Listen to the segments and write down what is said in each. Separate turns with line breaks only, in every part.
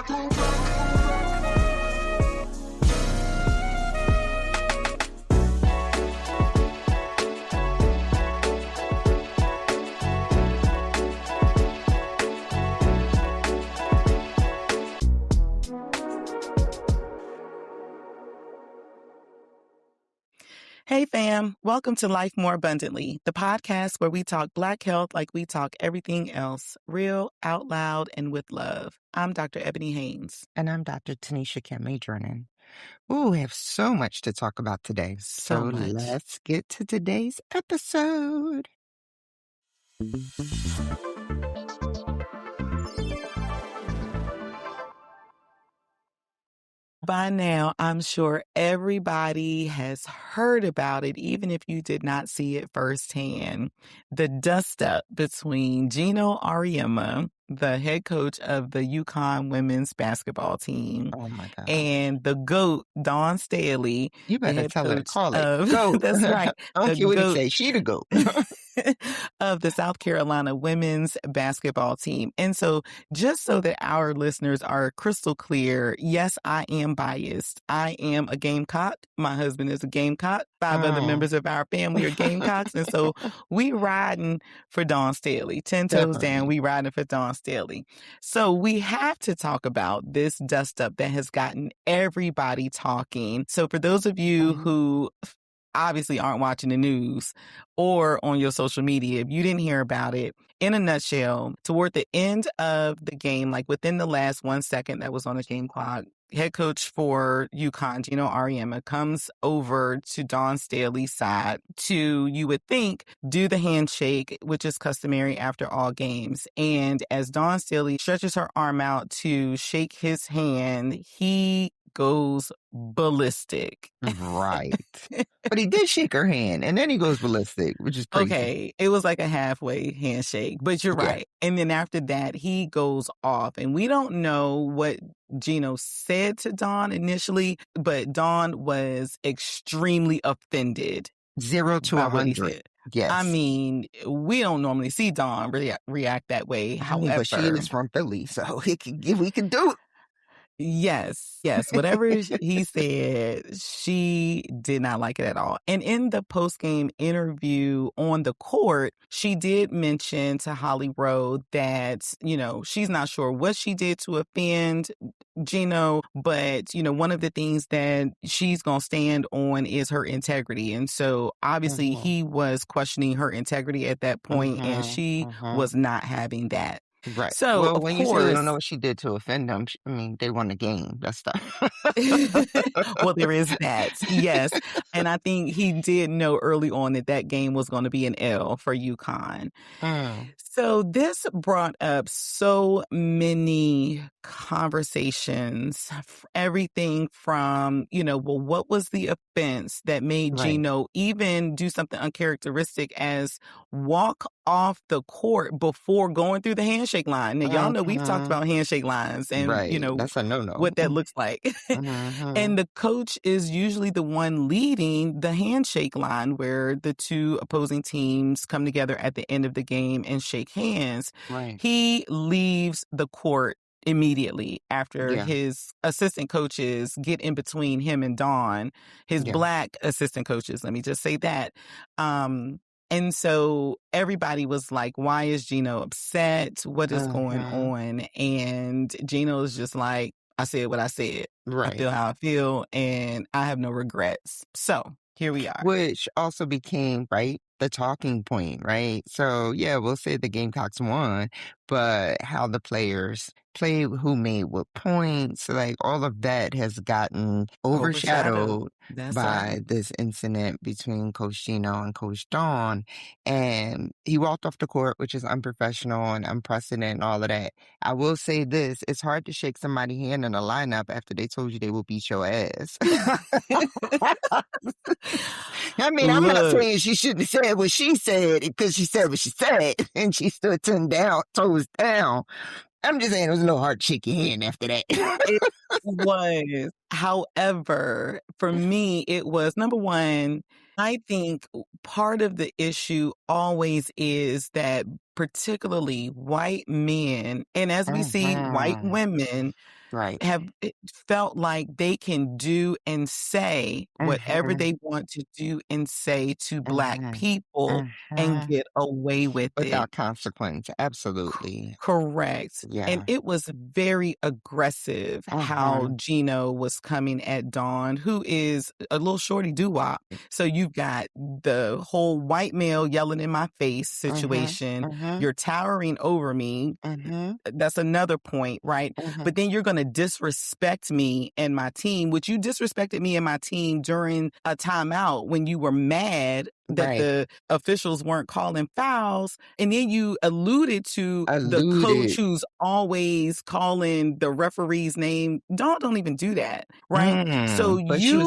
Hey fam, welcome to Life More Abundantly, the podcast where we talk Black health like we talk everything else, real, out loud, and with love. I'm Dr. Eboni Haynes.
And I'm Dr. Tynisha Drennon. Ooh, we have so much to talk about today.
So much.
Let's get to today's episode.
By now, I'm sure everybody has heard about it, even if you did not see it firsthand. The dust-up between Geno Auriemma, the head coach of the UConn women's basketball team,
Oh my God.
and the GOAT, Dawn Staley.
You better tell her to call it.
GOAT. That's right.
I don't care what you say. She the GOAT.
Of the South Carolina women's basketball team. And so just so that our listeners are crystal clear, yes, I am biased. I am a Gamecock. My husband is a Gamecock. 5 other members of our family are Gamecocks. And so we riding for Dawn Staley. 10 toes down, we riding for Dawn Staley. So we have to talk about this dust up that has gotten everybody talking. So for those of you who obviously aren't watching the news or on your social media, if you didn't hear about it, in a nutshell, toward the end of the game, like within the last 1 second that was on the game clock, head coach for UConn, Geno Auriemma, comes over to Dawn Staley's side to, you would think, do the handshake, which is customary after all games. And as Dawn Staley stretches her arm out to shake his hand, he goes ballistic.
Right. But he did shake her hand, and then he goes ballistic, which is crazy.
Okay, it was like a halfway handshake, but you're right. And then after that, he goes off. And we don't know what Geno said to Dawn initially, but Dawn was extremely offended.
0 to 100. Yes.
I mean, we don't normally see Dawn react that way. However,
but she is from Philly, so we can do it.
Yes. Whatever he said, she did not like it at all. And in the post-game interview on the court, she did mention to Holly Rowe that, she's not sure what she did to offend Geno, but, one of the things that she's going to stand on is her integrity. And so obviously he was questioning her integrity at that point, and she was not having that.
Right.
So,
well,
of
when
course,
you say they don't know what she did to offend them, they won the game. That's stuff.
Well, there is that. Yes. And I think he did know early on that game was going to be an L for UConn. So this brought up so many conversations, everything from, what was the offense that made Geno even do something uncharacteristic as walk off the court before going through the handshake line. Now, y'all know we've talked about handshake lines and,
that's a no-no.
What that looks like. And the coach is usually the one leading the handshake line where the two opposing teams come together at the end of the game and shake hands. He leaves the court immediately after his assistant coaches get in between him and Dawn, his Black assistant coaches, let me just say that. And so everybody was like, why is Geno upset? What is going on? And Geno is just like, I said what I said. I feel how I feel, and I have no regrets. So here we are.
Which also became, the talking point, right? So, we'll say the Gamecocks won, but how the players played, who made what points, all of that has gotten overshadowed by this incident between Coach Geno and Coach Dawn. And he walked off the court, which is unprofessional and unprecedented and all of that. I will say this, it's hard to shake somebody's hand in a lineup after they told you they will beat your ass. I'm not saying she shouldn't have said what she said because she said what she said and she stood 10 toes down. I'm just saying it was a little hard to shake your hand after that.
It was. However, for me, it was, number one, I think part of the issue always is that particularly white men, and as we see white women,
Right.
have it felt like they can do and say whatever
Mhm.
they want to do and say to Black
Mhm.
people and
Mhm.
get away with it.
Without consequence. Absolutely.
Correct. And
Yeah.
it was very aggressive how
Mhm.
Geno was coming at Dawn, who is a little shorty doo-wop. So you've got the whole white male yelling in my face
Mhm.
situation.
Mhm.
You're towering over me.
Mhm.
That's another point, right?
Mhm.
But then you're going to disrespect me and my team, which you disrespected me and my team during a timeout when you were mad that
Right.
the officials weren't calling fouls. And then you alluded to the coach
Alluded.
who's always calling the referee's name. Don't even do that, right? So
But
you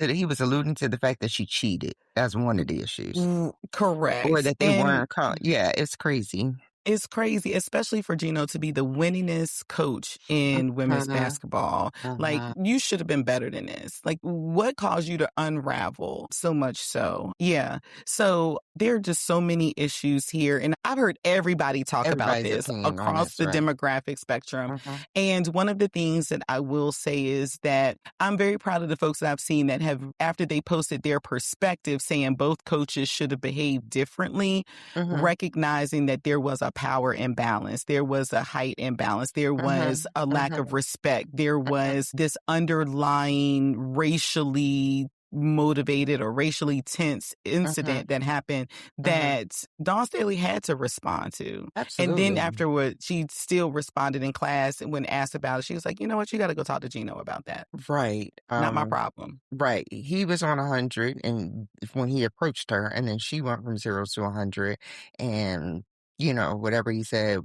he was alluding to the fact that she cheated. That's one of the issues. Or
correct.
that they
And
weren't call yeah, it's crazy.
it's crazy, especially for Geno to be the winningest coach in women's
Mhm.
basketball. Like,
Mhm.
you should have been better than this. Like, what caused you to unravel so much so? Yeah. So there are just so many issues here. And I've heard everybody talk about
Everybody's
this
opinion on
across
this,
the
right?
demographic spectrum.
Mhm.
And one of the things that I will say is that I'm very proud of the folks that I've seen that have, after they posted their perspective, saying both coaches should have behaved differently,
Mhm.
recognizing that there was a power imbalance, there was a height imbalance, there was
Mhm.
a lack of
Mhm.
respect, there
Mhm.
was this underlying racially motivated or racially tense
Mhm.
incident that happened
Mhm.
that Dawn Staley had to respond to. And then
Absolutely.
afterward, she still responded in class. And when asked about it, she was like, you know what? You got to go talk to Geno about that.
Right.
Not my problem.
Right. He was on 100 and when he approached her and then she went from 0 to 100 and whatever he said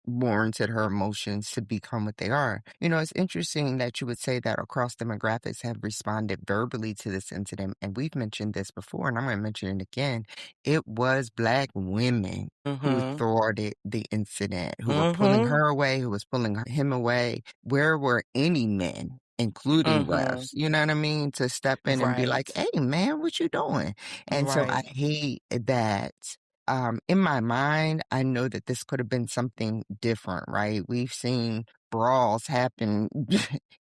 warranted her emotions to become what they are. It's interesting that you would say that across demographics have responded verbally to this incident. And we've mentioned this before, and I'm going to mention it again. It was Black women who
Mm-hmm.
thwarted the incident, who were pulling
Mm-hmm.
her away, who was pulling him away. Where were any men? Including
Mm-hmm.
refs, you know what I mean? To step in and be like,
Right.
hey, man, what you doing? And so I
Right.
hate that in my mind, I know that this could have been something different, right? We've seen brawls happen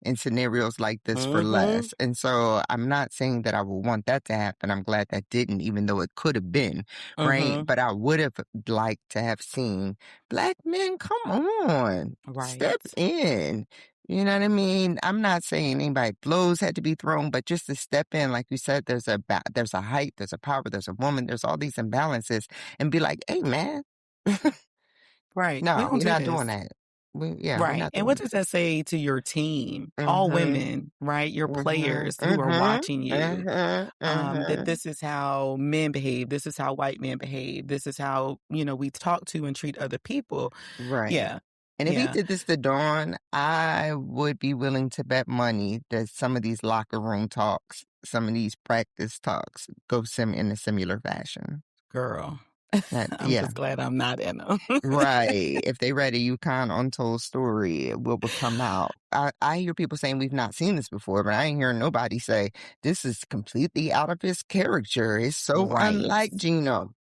in scenarios like this for
Mm-hmm.
less. And so I'm not saying that I would want that to happen. I'm glad that didn't, even though it could have been, right?
Mm-hmm.
But I would have liked to have seen Black men, come on, step
Right.
in. You know what I mean? I'm not saying anybody blows had to be thrown, but just to step in, like you said, there's a height, there's a power, there's a woman, there's all these imbalances and be like, "Hey, man,
Right. We
no,
don't
we're
do
not doing
this.
that. We're
Right.
not
And
doing
what
that."
does that say to your team? All
Mhm,
women, right? Your
mhm,
players who are
mhm,
watching you.
mhm,
That
mhm.
this is how men behave. This is how white men behave. This is how, we talk to and treat other people.
Right.
Yeah.
And if he
Yeah.
did this to Dawn, I would be willing to bet money that some of these locker room talks, some of these practice talks in a similar fashion.
Girl.
That
I'm
yeah.
just glad I'm not in them.
Right. If they read a UConn untold story, what would come out? I hear people saying we've not seen this before, but I ain't hearing nobody say this is completely out of his character. It's so
Right.
unlike Geno.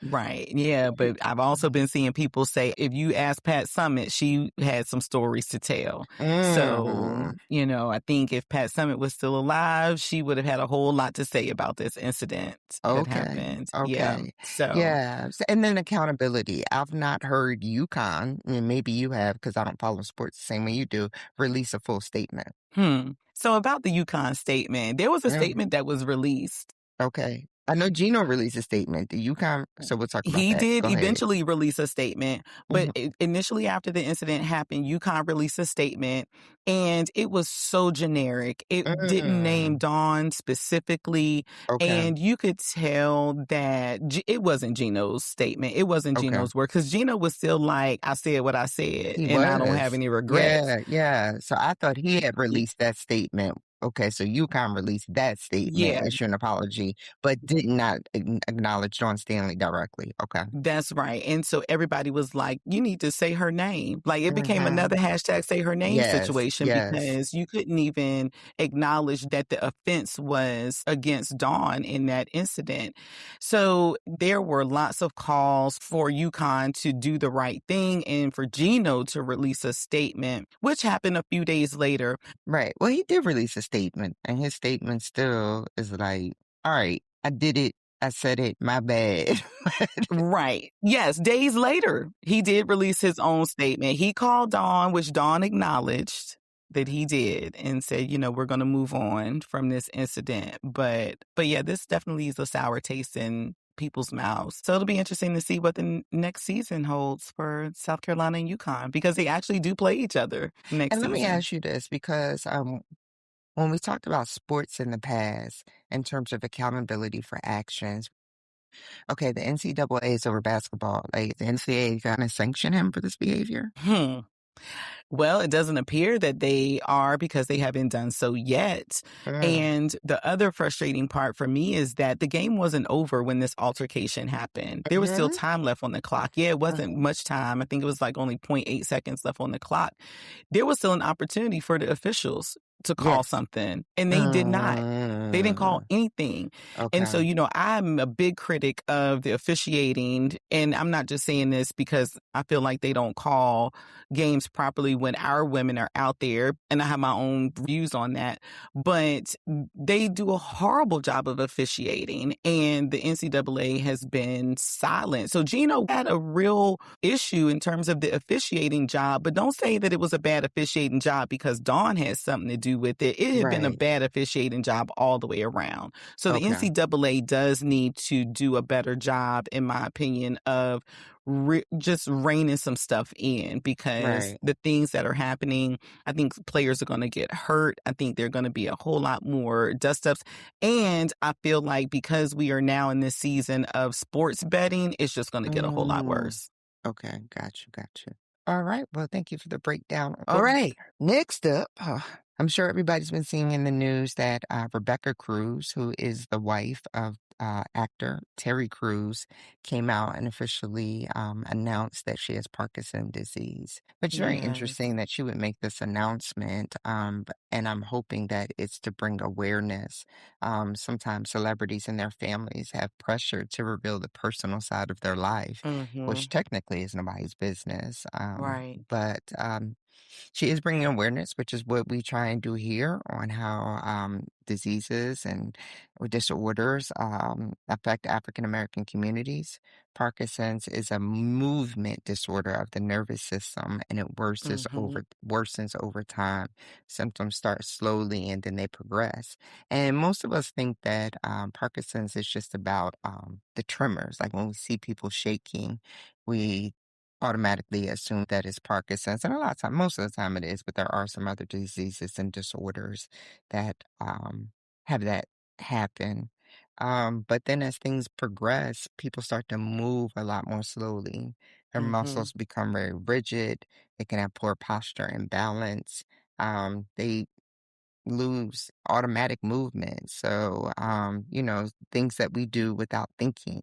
Right. Yeah. But I've also been seeing people say if you ask Pat Summitt, she had some stories to tell. So,
Mm,
I think if Pat Summitt was still alive, she would have had a whole lot to say about this incident that
okay.
happened. Yeah.
Okay.
So,
Yeah. And then accountability. I've not heard UConn, and maybe you have because I don't follow sports the same way you do, release a full statement.
so about the UConn statement, there was a
Mm,
statement that was released.
okay. I know Geno released a statement. The UConn, so we'll talk about
He
that.
did
Go ahead.
eventually release a statement, but
Mhm.
initially after the incident happened, UConn released a statement and it was so generic. It didn't name
Mm,
Dawn specifically.
okay.
And you could tell that it wasn't Geno's statement. It wasn't
Okay.
Geno's word because Geno was still like, I said what I said
He
and I don't have
was.
any regrets.
Yeah, yeah. So I thought he had released that statement Okay, so UConn released that statement,
Yeah,
issued an apology, but did not acknowledge Dawn Stanley directly. Okay.
that's right. And so everybody was like, you need to say her name. Like it became
Mhm.
another hashtag say her name
Yes,
situation
yes.
because you couldn't even acknowledge that the offense was against Dawn in that incident. So there were lots of calls for UConn to do the right thing and for Geno to release a statement, which happened a few days later.
Right. Well, he did release a statement, and his statement still is like, all right, I did it. I said it. My bad.
Right. Yes. Days later, he did release his own statement. He called Dawn, which Dawn acknowledged that he did and said, we're going to move on from this incident. But yeah, this definitely is a sour taste in people's mouths. So it'll be interesting to see what the next season holds for South Carolina and UConn because they actually do play each other next
And let me
season.
ask you this, because when we talked about sports in the past in terms of accountability for actions, okay, the NCAA is over basketball. Like the NCAA gonna sanction him for this behavior?
Hmm. Well, it doesn't appear that they are because they haven't done so yet.
Mm.
And the other frustrating part for me is that the game wasn't over when this altercation happened. There was still
Mhm.
time left on the clock. Yeah, it wasn't
Mhm.
much time. I think it was like only zero point 0.8 seconds left on the clock. There was still an opportunity for the officials to call
Yes.
something, and they did not. They didn't call
Mm.
anything. And
Okay.
so, I'm a big critic of the officiating. And I'm not just saying this because I feel like they don't call games properly when our women are out there. And I have my own views on that. But they do a horrible job of officiating. And the NCAA has been silent. So Geno had a real issue in terms of the officiating job. But don't say that it was a bad officiating job because Dawn had something to do with it. It had been a
Right.
bad officiating job all the way around. So the
Okay.
NCAA does need to do a better job, in my opinion, of just reining some stuff in because
Right.
the things that are happening, I think players are going to get hurt. I think there are going to be a whole lot more dust ups. And I feel like because we are now in this season of sports betting, it's just going to get a whole lot
Mm.
worse.
Okay, gotcha. All right, well, thank you for the breakdown. All right, next up, I'm sure everybody's been seeing in the news that Rebecca Cruz, who is the wife of actor Terry Crews, came out and officially announced that she has Parkinson's disease. Which is very
Yes.
interesting that she would make this announcement, and I'm hoping that it's to bring awareness. Sometimes celebrities and their families have pressure to reveal the personal side of their life,
Mm-hmm.
which technically is nobody's business.
Right.
But she is bringing awareness, which is what we try and do here on how diseases and or disorders affect African American communities. Parkinson's is a movement disorder of the nervous system, and it
Mm-hmm.
worsens over time. Symptoms start slowly and then they progress. And most of us think that Parkinson's is just about the tremors. Like when we see people shaking, we automatically assume that it's Parkinson's. And a lot of time, most of the time it is, but there are some other diseases and disorders that have that happen. But then as things progress, people start to move a lot more slowly. Their
Mm-hmm.
muscles become very rigid. They can have poor posture and balance. They lose automatic movement. So, things that we do without thinking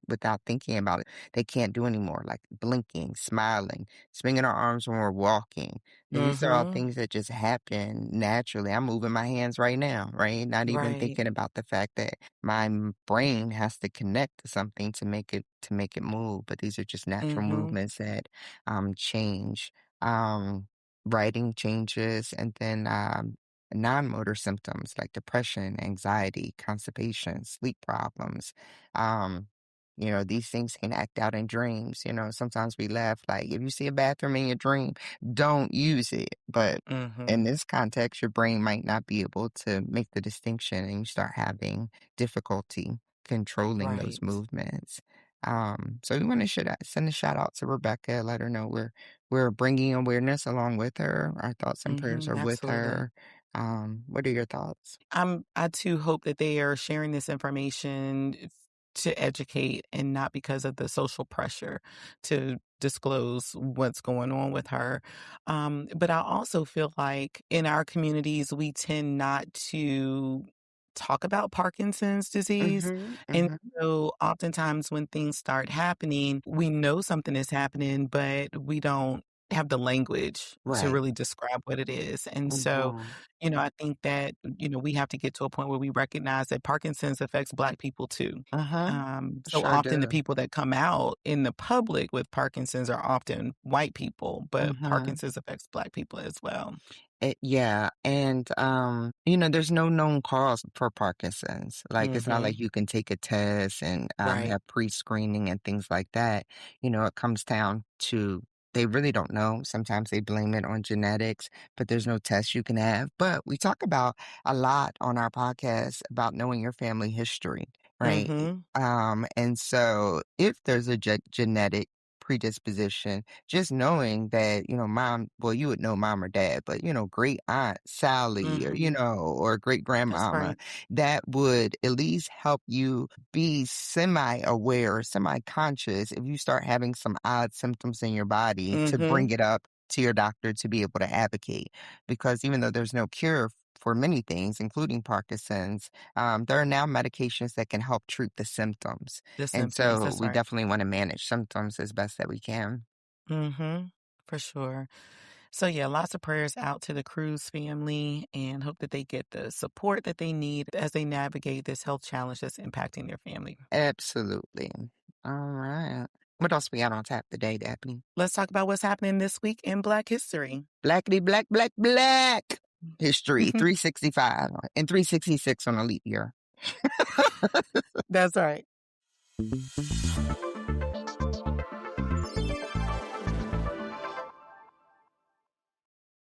about it, they can't do anymore, like blinking, smiling, swinging our arms when we're walking. These are all
Mm-hmm.
things that just happen naturally. I'm moving my hands right now, right? Not even
Right.
thinking about the fact that my brain has to connect to something to make it move. But these are just natural
Mm-hmm.
movements that change. Um, Writing changes, and then non-motor symptoms like depression, anxiety, constipation, sleep problems. Um, these things can act out in dreams. Sometimes we laugh like, if you see a bathroom in your dream, don't use it. But
Mm-hmm.
in this context, your brain might not be able to make the distinction and you start having difficulty controlling those
Right.
movements. So we want to send a shout out to Rebecca, let her know we're bringing awareness along with her. Our thoughts and prayers
Mm-hmm.
are with
Absolutely.
her. What are your thoughts?
I too hope that they are sharing this information to educate and not because of the social pressure to disclose what's going on with her. But I also feel like in our communities, we tend not to talk about Parkinson's disease.
Mhm,
And
mhm.
so oftentimes when things start happening, we know something is happening, but we don't have the language to
Right.
really describe what it is. And so,
Mhm.
I think that, we have to get to a point where we recognize that Parkinson's affects Black people too.
Mhm.
So
Sure
often the
do.
people that come out in the public with Parkinson's are often white people, but
Mhm.
Parkinson's affects Black people as well.
Yeah, and, there's no known cause for Parkinson's. Like, it's not like
Mhm.
you can take a test and,
Right.
have pre-screening and things like that. It comes down to they really don't know. Sometimes they blame it on genetics, but there's no test you can have. But we talk about a lot on our podcast about knowing your family history, right?
Mhm.
And so if there's a genetic predisposition, just knowing that, mom, well, you would know mom or dad, but, great aunt Sally or,
Mhm.
or great
That's
grandmama,
right.
that would at least help you be semi-aware, semi-conscious if you start having some odd symptoms in your body to
Mhm.
bring it up to your doctor to be able to advocate. Because even though there's no cure for many things, including Parkinson's, there are now medications that can help treat the symptoms.
The
And
symptoms,
so
that's
we
right.
definitely want to manage symptoms as best that we can.
Mhm. For sure. So yeah, lots of prayers out to the Cruz family and hope that they get the support that they need as they navigate this health challenge that's impacting their family.
Absolutely. All right. What else we got on tap today, Daphne?
Let's talk about what's happening this week in Black history.
Blackity black, black, black. History 365 and 366 on a leap year.
That's right.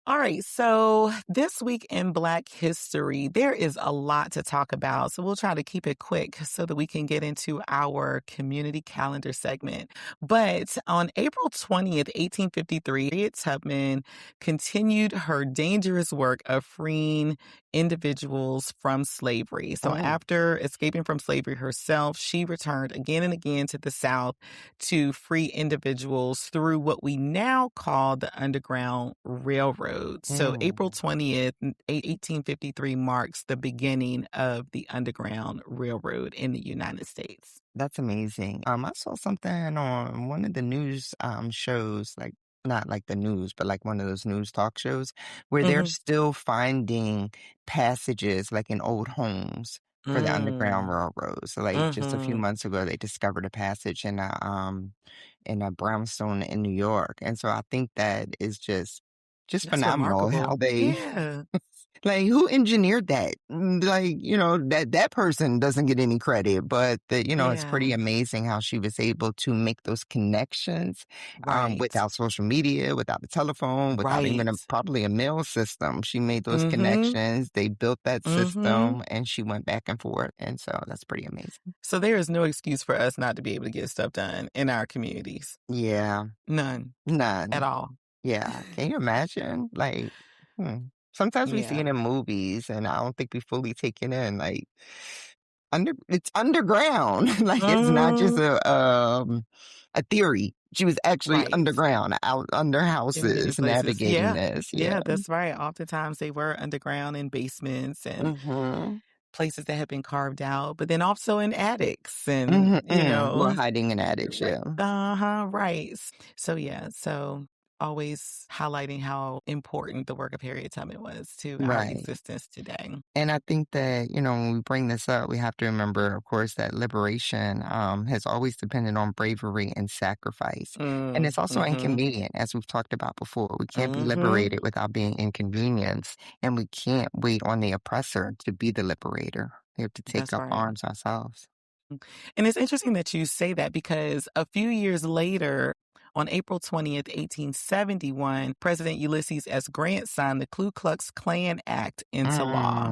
All right, so this week in Black history, there is a lot to talk about. So we'll try to keep it quick so that we can get into our community calendar segment. But on April 20th, 1853, Harriet Tubman continued her dangerous work of freeing individuals from slavery. So
Mm,
after escaping from slavery herself, she returned again and again to the South to free individuals through what we now call the Underground Railroad. So April
mm.
20th, 1853 marks the beginning of the Underground Railroad in the United States.
That's amazing. I saw something on one of the news shows, like not like the news, but like one of those news talk shows where they're
Hmm.
still finding passages like in old homes for the Underground
Mm.
Railroad. So like just a few
Hmm.
months ago they discovered a passage in a brownstone in New York. And so I think that is just
That's
phenomenal how
remarkable.
they
Yeah.
like, who engineered that? Like, that person doesn't get any credit, but it's
Yeah.
pretty amazing how she was able to make those connections,
Right.
without social media, without the telephone, without even
Right.
probably a mail system. She made those
Mm-hmm.
connections. They built that
Mm-hmm.
system and she went back and forth. And so that's pretty amazing.
So there is no excuse for us not to be able to get stuff done in our communities.
Yeah.
None at
None.
all.
Yeah. Can you imagine? Like, sometimes we see
Yeah.
it in movies and I don't think we fully take it in. Like, it's underground. Like, it's not just
Mhm.
a theory. She was actually
Right.
underground, out under
In many
houses,
places.
navigating
Yeah.
this. Yeah.
Yeah, that's right. Oftentimes they were underground in basements and
Mhm.
places that have been carved out, but then also in attics and,
Mhm. Well, hiding in attics,
right.
yeah.
Uh-huh, right. So yeah, so always highlighting how important the work of Harriet Tubman was to our
Right.
existence today.
And I think that, when we bring this up, we have to remember, of course, that liberation has always depended on bravery and sacrifice. And
Mm,
it's also
mhm.
inconvenient, as we've talked about before. We can't be
Mhm.
liberated without being inconvenienced, and we can't wait on the oppressor to be the liberator. We have to take
That's
up
right.
arms ourselves.
And it's interesting that you say that because a few years later, on April 20th, 1871, President Ulysses S. Grant signed the Ku Klux Klan Act into law.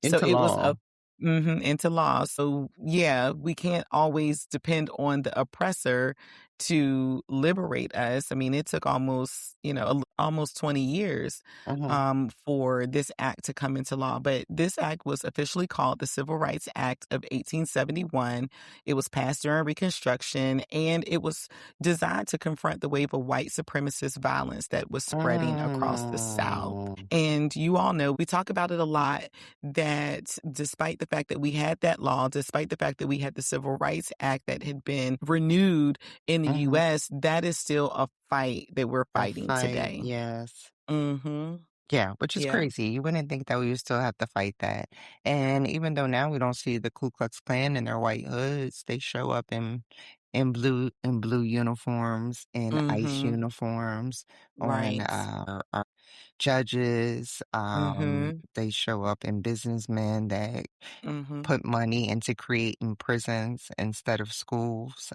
So
Into
it was
law.
a into law. So yeah, we can't always depend on the oppressor to liberate us. I mean, it took almost, almost 20 years
Mhm.
for this act to come into law. But this act was officially called the Civil Rights Act of 1871. It was passed during Reconstruction, and it was designed to confront the wave of white supremacist violence that was spreading across the South.
Mm.
And you all know, we talk about it a lot, that despite the fact that we had that law, despite the fact that we had the Civil Rights Act that had been renewed in the
Mhm.
US, that is still a fight that we're
A
fighting
fight,
today.
yes.
Mhm.
Yeah, which is
Yeah.
crazy. You wouldn't think that we would still have to fight that. And even though now we don't see the Ku Klux Klan in their white hoods, they show up in blue uniforms, in ICE
Mhm.
uniforms, on
Right.
our judges.
Mhm.
They show up in businessmen that
Mhm.
put money into creating prisons instead of schools.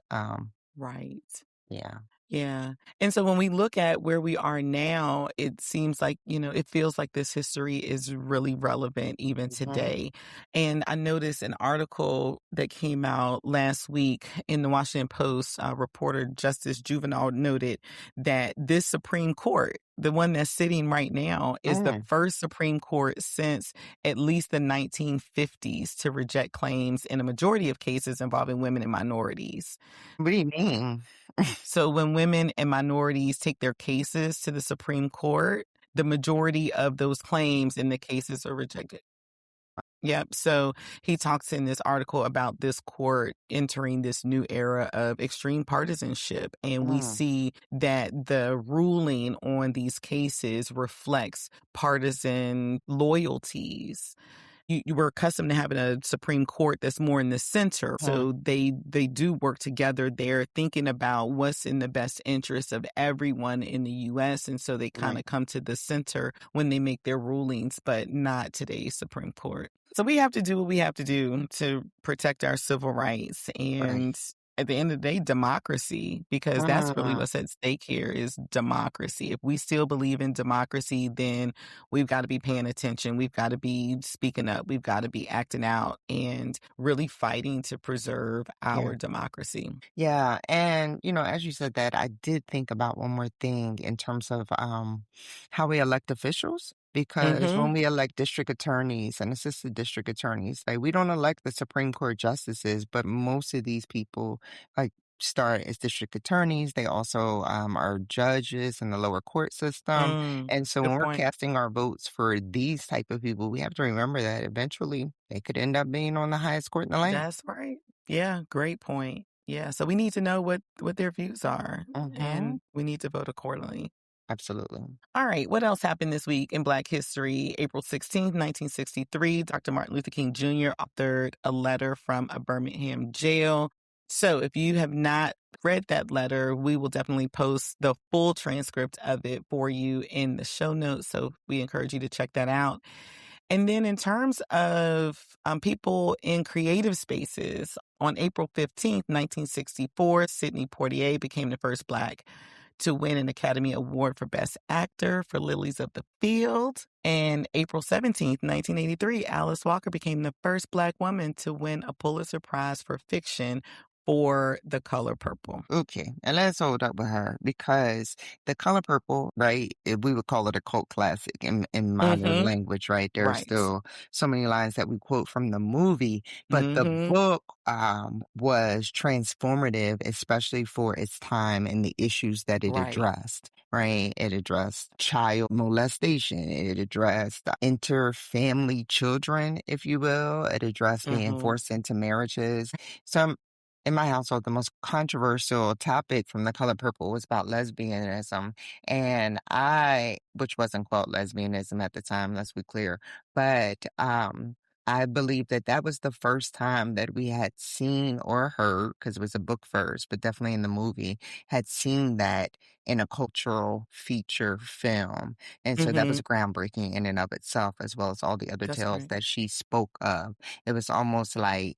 Right.
Yeah.
Yeah. And so when we look at where we are now, it seems like, it feels like this history is really relevant even
Mhm.
today. And I noticed an article that came out last week in the Washington Post. Reporter Justice Juvenile noted that this Supreme Court, the one that's sitting right now, is the
Mm.
first Supreme Court since at least the 1950s to reject claims in a majority of cases involving women and minorities.
What do you mean?
So when women and minorities take their cases to the Supreme Court, the majority of those claims in the cases are rejected. Yep. So he talks in this article about this court entering this new era of extreme partisanship. And we
Mm.
see that the ruling on these cases reflects partisan loyalties. You were accustomed to having a Supreme Court that's more in the center.
Mhm.
So they do work together. They're thinking about what's in the best interest of everyone in the US. And so they kind
Right.
of come to the center when they make their rulings, but not today's Supreme Court. So we have to do what we have to do to protect our civil rights.
Right.
And at the end of the day, democracy, because that's really
Mm.
what's at stake here is democracy. If we still believe in democracy, then we've got to be paying attention. We've got to be speaking up. We've got to be acting out and really fighting to preserve
Yeah.
our democracy.
Yeah, and as you said that, I did think about one more thing in terms of how we elect officials. Because
Mm-hmm.
when we elect district attorneys and assistant district attorneys, like we don't elect the Supreme Court justices, but most of these people like start as district attorneys. They also are judges in the lower court system. And so
Good
when we're
point.
casting our votes for these type of people, we have to remember that eventually they could end up being on the highest court in the land.
That's right. Yeah, great point. Yeah, so we need to know what their views are,
Mm-hmm.
and we need to vote accordingly.
Absolutely.
All right, what else happened this week in Black history? April 16th, 1963, Dr. Martin Luther King Jr. authored a letter from a Birmingham jail. So if you have not read that letter, we will definitely post the full transcript of it for you in the show notes. So we encourage you to check that out. And then in terms of people in creative spaces, on April 15th, 1964, Sidney Poitier became the first Black to win an Academy Award for Best Actor for Lilies of the Field. And April 17th, 1983, Alice Walker became the first Black woman to win a Pulitzer Prize for fiction for The Color Purple.
Okay, and let's hold up with her because The Color Purple, right? We would call it a cult classic in modern
Mm-hmm.
language, right? There are
Right.
still so many lines that we quote from the movie, but the
Mm-hmm.
book was transformative, especially for its time and the issues that it
Right.
addressed. Right? It addressed child molestation. It addressed inter-family children, if you will. It addressed being
Mm-hmm.
forced into marriages. So in my household, the most controversial topic from The Color Purple was about lesbianism. And which wasn't called lesbianism at the time, let's be clear, but I believe that that was the first time that we had seen or heard, because it was a book first, but definitely in the movie, had seen that in a cultural feature film. And so that
Mm-hmm.
was groundbreaking in and of itself, as well as all the other
That's
tales
right.
that she spoke of. It was almost like,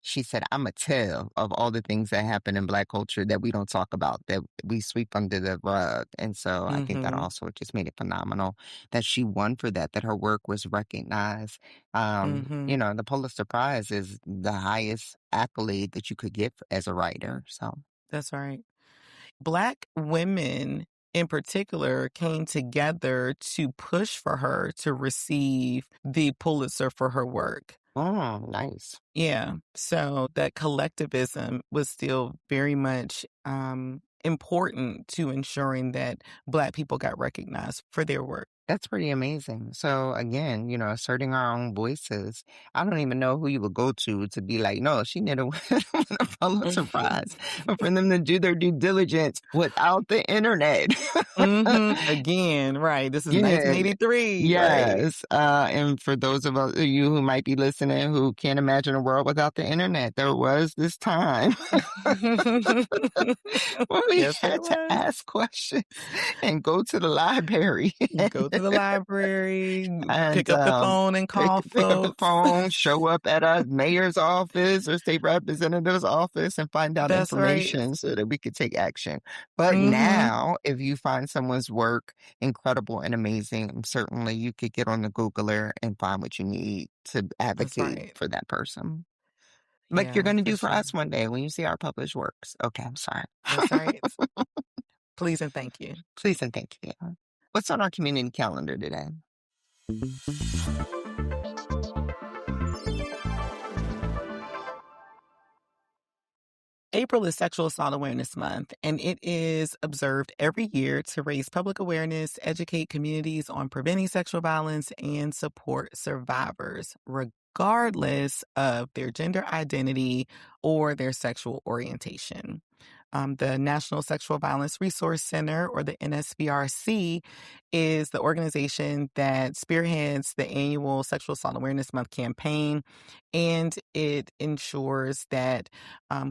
she said, I'm a tell of all the things that happen in Black culture that we don't talk about, that we sweep under the rug. And so I think that
Mm-hmm.
also just made it phenomenal that she won for that her work was recognized.
Mm-hmm.
The Pulitzer Prize is the highest accolade that you could get as a writer. So,
That's right. Black women in particular came together to push for her to receive the Pulitzer for her work.
Oh, nice.
Yeah. So that collectivism was still very much important to ensuring that Black people got recognized for their work.
That's pretty amazing. So again, asserting our own voices. I don't even know who you would go to be like, no, she didn't win a Pulitzer Prize. But for them to do their due diligence without the internet.
Again, right. This is
Yeah.
1983, right?
Yes. And for those of you who might be listening who can't imagine a world without the internet, there was this time when we
Yes, there
had to
was.
ask questions and go to the library
Go to the library,
and
pick up the phone and call
pick up the
folks.
phone, show up at a mayor's office or state representative's office and find out
That's right.
information so that we could take action. But
Mhm.
now, if you find someone's work incredible and amazing, certainly you could get on the Googler and find what you need to
That's
advocate
right.
for that person. Like you're
Yeah,
going to
for
do for
sure.
us one day when you see our published works. Okay, I'm sorry.
That's right. Please and thank you.
Please and thank you. What's on our community calendar today?
April is Sexual Assault Awareness Month, and it is observed every year to raise public awareness, educate communities on preventing sexual violence, and support survivors, regardless of their gender identity or their sexual orientation. The National Sexual Violence Resource Center, or the NSVRC, is the organization that spearheads the annual Sexual Assault Awareness Month campaign, and it ensures that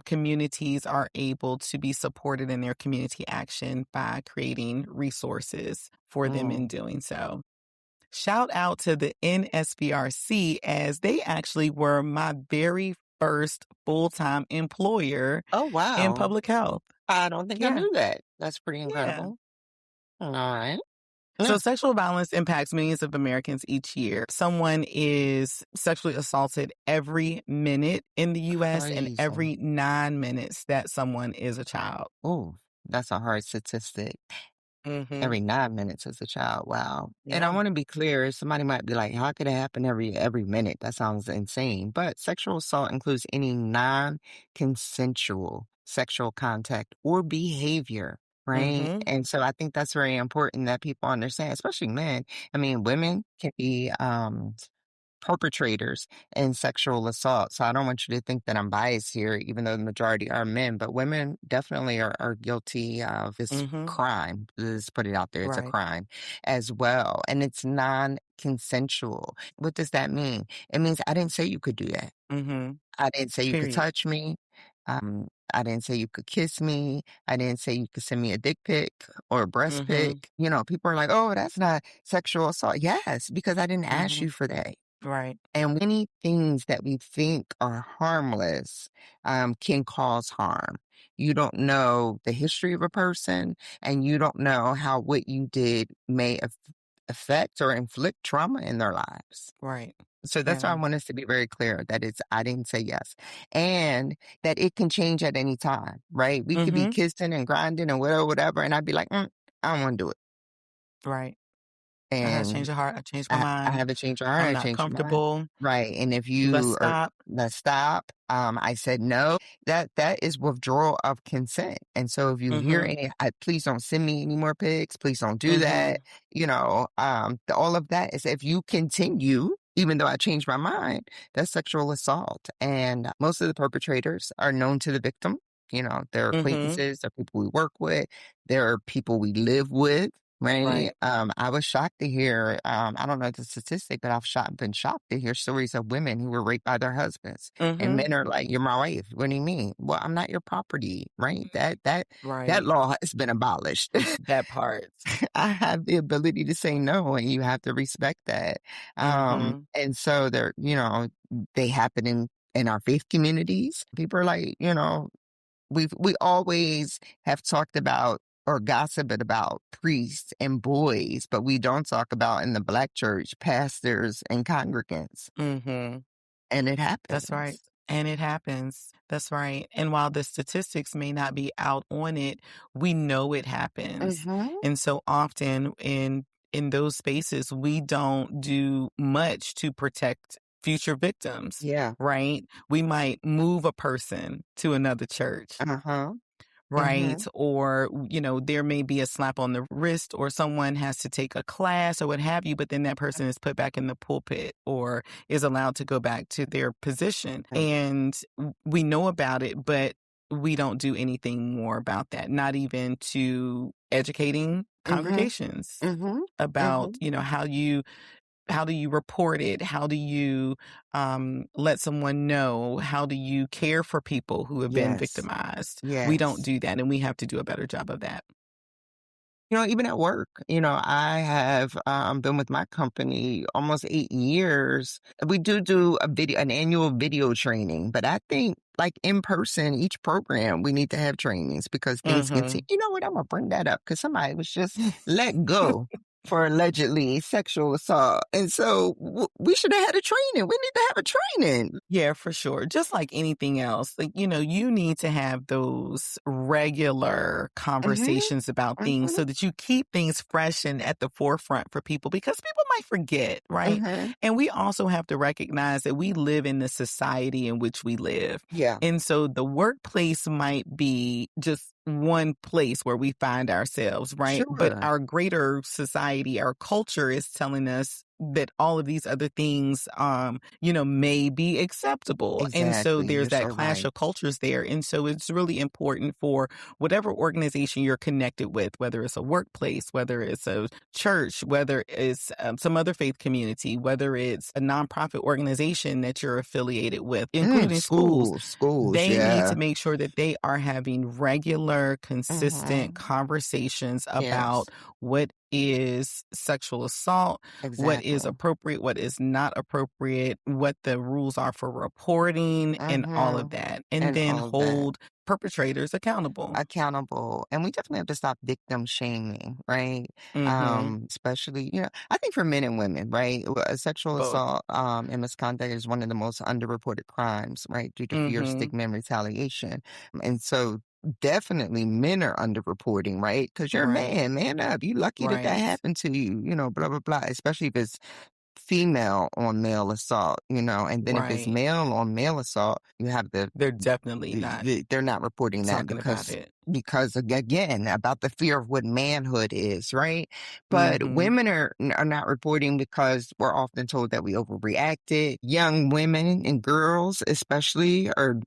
communities are able to be supported in their community action by creating resources for them in
Mm.
doing so. Shout out to the NSVRC, as they actually were my very first full-time employer
Oh,
in
wow.
public health.
I don't think I
Yeah,
knew that. That's pretty
yeah.
incredible. All right.
So
Yeah.
sexual violence impacts millions of Americans each year. Someone is sexually assaulted every minute in the US, and
Crazy.
every 9 minutes that someone is a child.
Oh, that's a hard statistic.
Mhm.
Every 9 minutes as a child. Wow. And I
Yeah.
want to be clear, somebody might be like, how could it happen every minute? That sounds insane. But sexual assault includes any non-consensual sexual contact or behavior, right?
Mhm.
And so I think that's very important that people understand, especially men. I mean, women can be perpetrators in sexual assault. So I don't want you to think that I'm biased here, even though the majority are men, but women definitely are guilty of this
Mhm.
crime. Let's put it out there. It's a
Right.
crime as well. And it's non-consensual. What does that mean? It means I didn't say you could do that.
Mhm.
I didn't say you could
Period.
touch me. I didn't say you could kiss me. I didn't say you could send me a dick pic or a breast pic.
Mhm.
People are like, oh, that's not sexual assault. Yes, because I didn't ask you
Mhm.
for that.
Right.
And many things that we think are harmless can cause harm. You don't know the history of a person, and you don't know how what you did may affect or inflict trauma in their lives.
Right.
So that's why I
Yeah.
want us to be very clear that I didn't say yes. And that it can change at any time, right? We could be
Mhm.
kissing and grinding and whatever, whatever. And I'd be like, I don't want to do it.
Right. I had to change
And
the heart. I changed my
I
mind.
haven't changed your heart,
I'm
I
not
changed your mind.
comfortable.
Right, and if
Let's
you are
stop.
let's stop, I said no, that is withdrawal of consent, and so if you hear
Mhm.
any please don't send me any more pics, please don't do that,
Mhm.
all of that is if you continue, even though I changed my mind, that's sexual assault, and most of the perpetrators are known to the victim, they're
Mhm.
acquaintances, they're people we work with, they're people we live with. Right.
Right.
I was shocked to hear, I don't know the statistic, but been shocked to hear stories of women who were raped by their husbands. And
Mhm.
men are like, you're my wife. What do you mean? Well, I'm not your property, right? That
Right.
law has been abolished.
That part.
I have the ability to say no, and you have to respect that.
Mhm.
And so they happen in our faith communities. People are like, we always have talked about or gossiped about priests and boys, but we don't talk about in the Black church pastors and congregants.
Mhm.
And it
That's
happens.
right. And it happens. That's right. And while the statistics may not be out on it, we know it happens.
Mm-hmm.
And so often in those spaces, we don't do much to protect future victims,
Yeah.
right? We might move a person to another church.
Uh-huh.
Right.
Mm-hmm.
Or, there may be a slap on the wrist or someone has to take a class or what have you, but then that person is put back in the pulpit or is allowed to go back to their position.
Right.
And we know about it, but we don't do anything more about that, not even to educating
Mm-hmm.
congregations
Mm-hmm.
about,
Mm-hmm.
how do you report it? How do you let someone know? How do you care for people who have been
Yes.
victimized? We don't
Yes.
do that, and we have to do a better job of that.
Even at work, I have been with my company almost 8 years. We do an annual video training, but I think like in person, each program, we need to have trainings because things continue.
Mhm.
You know what? I'm going to bring that up because somebody was just let go for allegedly sexual assault. And so we should have had a training. We need to have a training.
Yeah, for sure. Just like anything else, like, you need to have those regular
Hmm.
conversations about things
Hmm.
so that you keep things fresh and at the forefront for people because people might forget, right?
Hmm.
And we also have to recognize that we live in the society in which we live.
Yeah,
And so the workplace might be just one place where we find ourselves, right? But
sure.
our greater society, our culture is telling us that all of these other things, may be acceptable. And so
Exactly.
there's
You're so
that clash
right.
of cultures there. And so it's really important for whatever organization you're connected with, whether it's a workplace, whether it's a church, whether it's some other faith community, whether it's a nonprofit organization that you're affiliated with, including schools,
Schools.
they need
Yeah.
to make sure that they are having regular, consistent
Hmm.
conversations
Yes,
about what is sexual assault, what is
exactly.
appropriate, what is not appropriate, what the rules are for reporting, and all of
Mhm.
that. And
And
then
all of that.
hold perpetrators accountable.
Accountable. And we definitely have to stop victim shaming, right?
Mm-hmm.
Especially, I think for men and women, right? Sexual
Both.
assault and misconduct is one of the most underreported crimes, right? Due to fear,
Mm-hmm.
stigma, and retaliation. And so definitely men are underreporting, right? Because you're a
Right.
man up. You lucky that that
Right.
happened to you, blah, blah, blah. Especially if it's female on male assault, and then if it's
Right.
male on male assault, you have
They're definitely not
they're not reporting that
talking about it.
because again about the fear of what manhood is, right? But
Mm-hmm.
women are not reporting because we're often told that we overreacted. Young women and girls especially are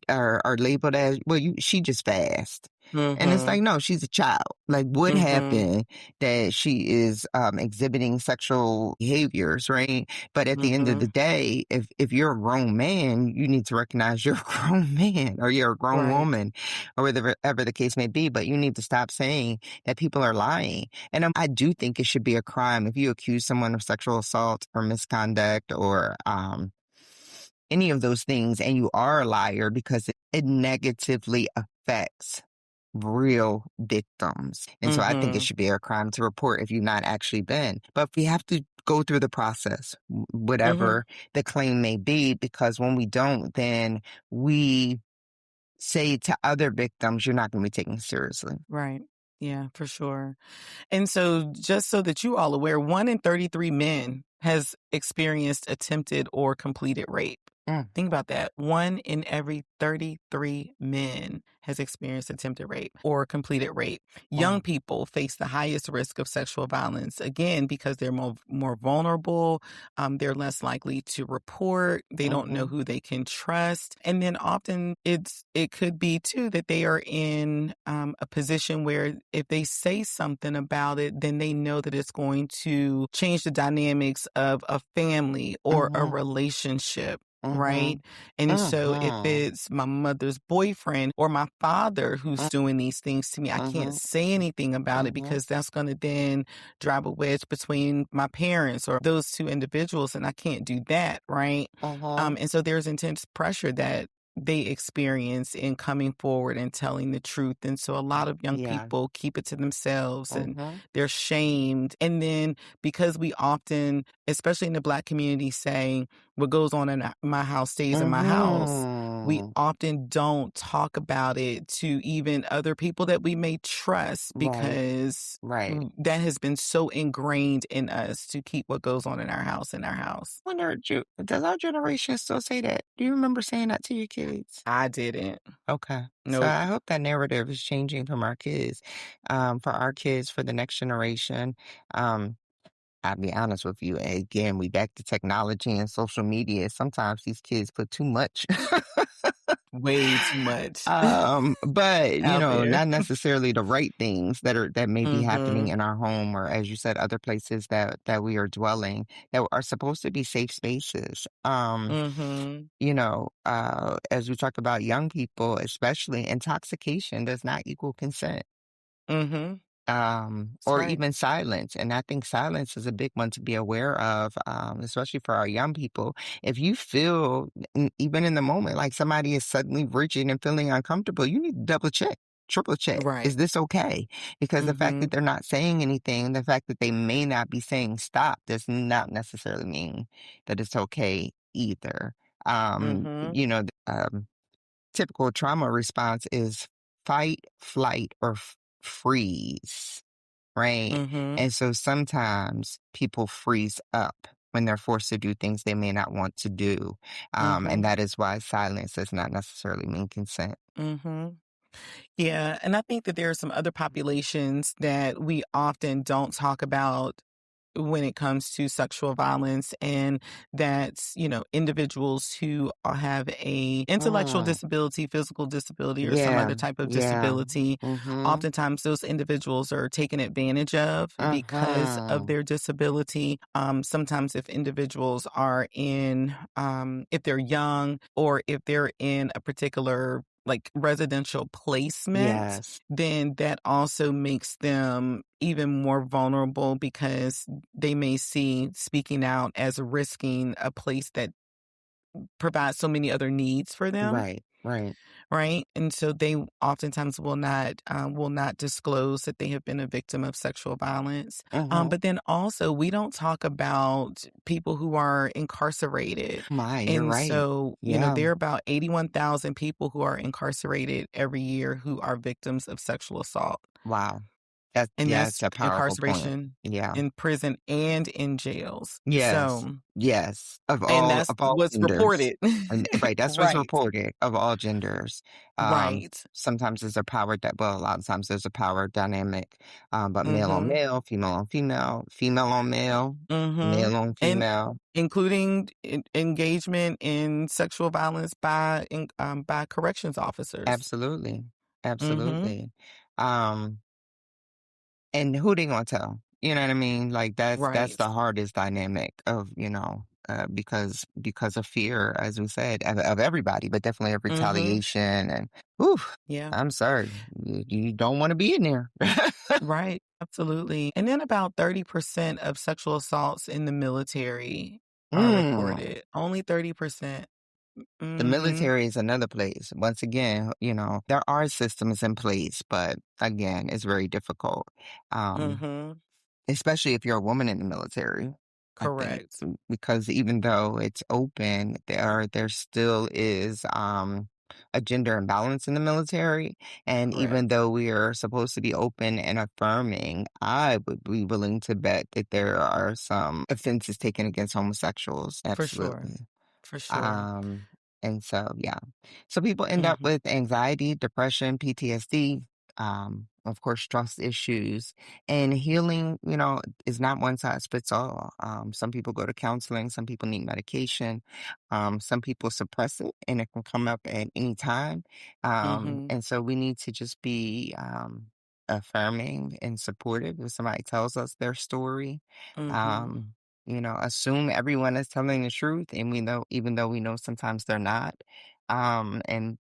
labeled as, well, she just fast. And it's
Mm-hmm.
like, no, she's a child. Like, what
Mm-hmm.
happened that she is exhibiting sexual behaviors, right? But at the end of
Mm-hmm.
the day, if you're a grown man, you need to recognize you're a grown man or you're a grown
Right.
woman or whatever the case may be. But you need to stop saying that people are lying. And I do think it should be a crime if you accuse someone of sexual assault or misconduct or any of those things and you are a liar because it negatively affects real victims. And so I think it
Mm-hmm.
should be a crime to report if you've not actually been. But we have to go through the process,
Mm-hmm.
whatever the claim may be, because when we don't, then we say to other victims, you're not going to be taken seriously.
Right. Yeah, for sure. And so, just so that you all aware, 1 in 33 men has experienced attempted or completed rape.
Mm,
Think about that. 1 in every 33 men has experienced attempted rape or completed rape. Young
mm,
people face the highest risk of sexual violence, again, because they're more vulnerable. They're less likely to report. They don't know
mm-hmm,
who they can trust. And then often it could be too that they are in a position where if they say something about it, then they know that it's going to change the dynamics of a family or a
mm-hmm,
relationship.
mm-hmm,
Right. And so if
mm-hmm,
it's my mother's boyfriend or my father who's doing these things to me, I can't
mm-hmm,
say anything about it
mm-hmm,
because that's going to then drive a wedge between my parents or those two individuals. And I can't do that. Right.
mm-hmm.
And so there's intense pressure that they experience in coming forward and telling the truth. And so a lot of young
Yeah.
people keep it to themselves and
Mm-hmm,
they're shamed. And then because we often, especially in the Black community, say what goes on in my house stays in my house, we
Mm,
often don't talk about it to even other people that we may trust
right,
because
right.
that has been so ingrained in us to keep what goes on in our house in our house.
Wonder, does our generation still say that? Do you remember saying that to your kids?
I didn't.
Okay. So
Nope.
I hope that narrative is changing from our kids, for our kids, for the next generation. Um, I'll be honest with you. Again, we back to technology and social media. Sometimes these kids put too much.
Way too much
But
out there.
not necessarily the right things that may be happening
Mhm.
in our home or, as you said, other places that we are dwelling that are supposed to be safe spaces.
Mhm.
As we talk about young people, especially intoxication does not equal consent,
Mhm. That's
or
right.
even silence. And I think silence is a big one to be aware of, especially for our young people. If you feel, even in the moment, like somebody is suddenly rigid and feeling uncomfortable, you need to double check, triple check. Is
Right.
this okay? Because the fact that
Mhm.
they're not saying anything, the fact that they may not be saying stop does not necessarily mean that it's okay either.
Mhm.
Typical trauma response is fight, flight, or freeze, right?
Mhm.
And so sometimes people freeze up when they're forced to do things they may not want to do. And
Mhm.
that is why silence does not necessarily mean consent.
Mhm. Yeah, and I think that there are some other populations that we often don't talk about when it comes to sexual violence, and that's, individuals who have a intellectual
Mm,
disability, physical disability, or some
yeah,
other type of
yeah.
disability.
Mm-hmm.
Oftentimes those individuals are taken advantage of because of
Uh-huh.
their disability. Sometimes if individuals are if they're young or if they're in a particular like residential placement,
Yes,
then that also makes them even more vulnerable because they may see speaking out as risking a place that provides so many other needs for them,
right, right.
right? And so they oftentimes will not disclose that they have been a victim of sexual violence.
Uh-huh.
But then also we don't talk about people who are incarcerated.
My, you're
And
right.
so,
Yeah.
there are about 81,000 people who are incarcerated every year who are victims of sexual assault.
Wow.
And
That's
that's
a powerful point.
incarceration
Yeah.
in prison and in jails.
Yes.
So
Yes.
and that's
Of all
what's
genders.
reported.
And right, that's what's
Right,
reported of all genders.
right.
Sometimes there's a power that well, a lot of times there's a power dynamic, but male on
Mhm,
male, female on female, female on male,
mhm.
male on
And
female.
including engagement in sexual violence by corrections officers.
Absolutely.
Mhm.
Absolutely. Um And who they gonna tell? You know what I mean? Like that's
Right.
the hardest dynamic of, because of fear, as we said, of everybody, but definitely of
Mhm.
retaliation and whew,
Yeah.
I'm sorry. You don't want to be in there.
Right. Absolutely. And then about 30% of sexual assaults in the military are
Mm.
reported. Only 30%.
The
Mhm.
military is another place. Once again, there are systems in place, but again, it's very difficult. Um,
Mhm.
Especially if you're a woman in the military, I think,
Correct.
because even though it's open, there still is, a gender imbalance in the military, and even
Correct.
though we are supposed to be open and affirming, I would be willing to bet that there are some offenses taken against homosexuals,
For sure.
absolutely.
For sure.
Um, and so, yeah. So people end up
Mhm.
with anxiety, depression, PTSD, of course, trust issues, and healing, is not one size fits all. Some people go to counseling, some people need medication, some people suppress it and it can come up at any time.
Mhm.
And so we need to just be, affirming and supportive if somebody tells us their story.
Mhm.
Um, Assume everyone is telling the truth, and we know, even though we know sometimes they're not. And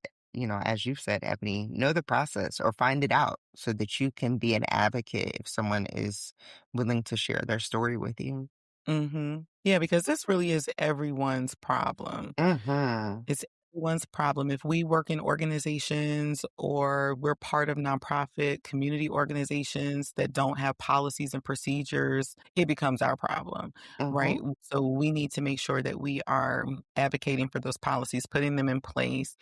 as you've said, Ebony, know the process or find it out so that you can be an advocate if someone is willing to share their story with you.
Mhm. Yeah, because this really is everyone's problem.
Mm-hmm.
It's everyone's problem. If we work in organizations or we're part of nonprofit community organizations that don't have policies and procedures, it becomes our problem,
Mm-hmm.
right? So we need to make sure that we are advocating for those policies, putting them in place,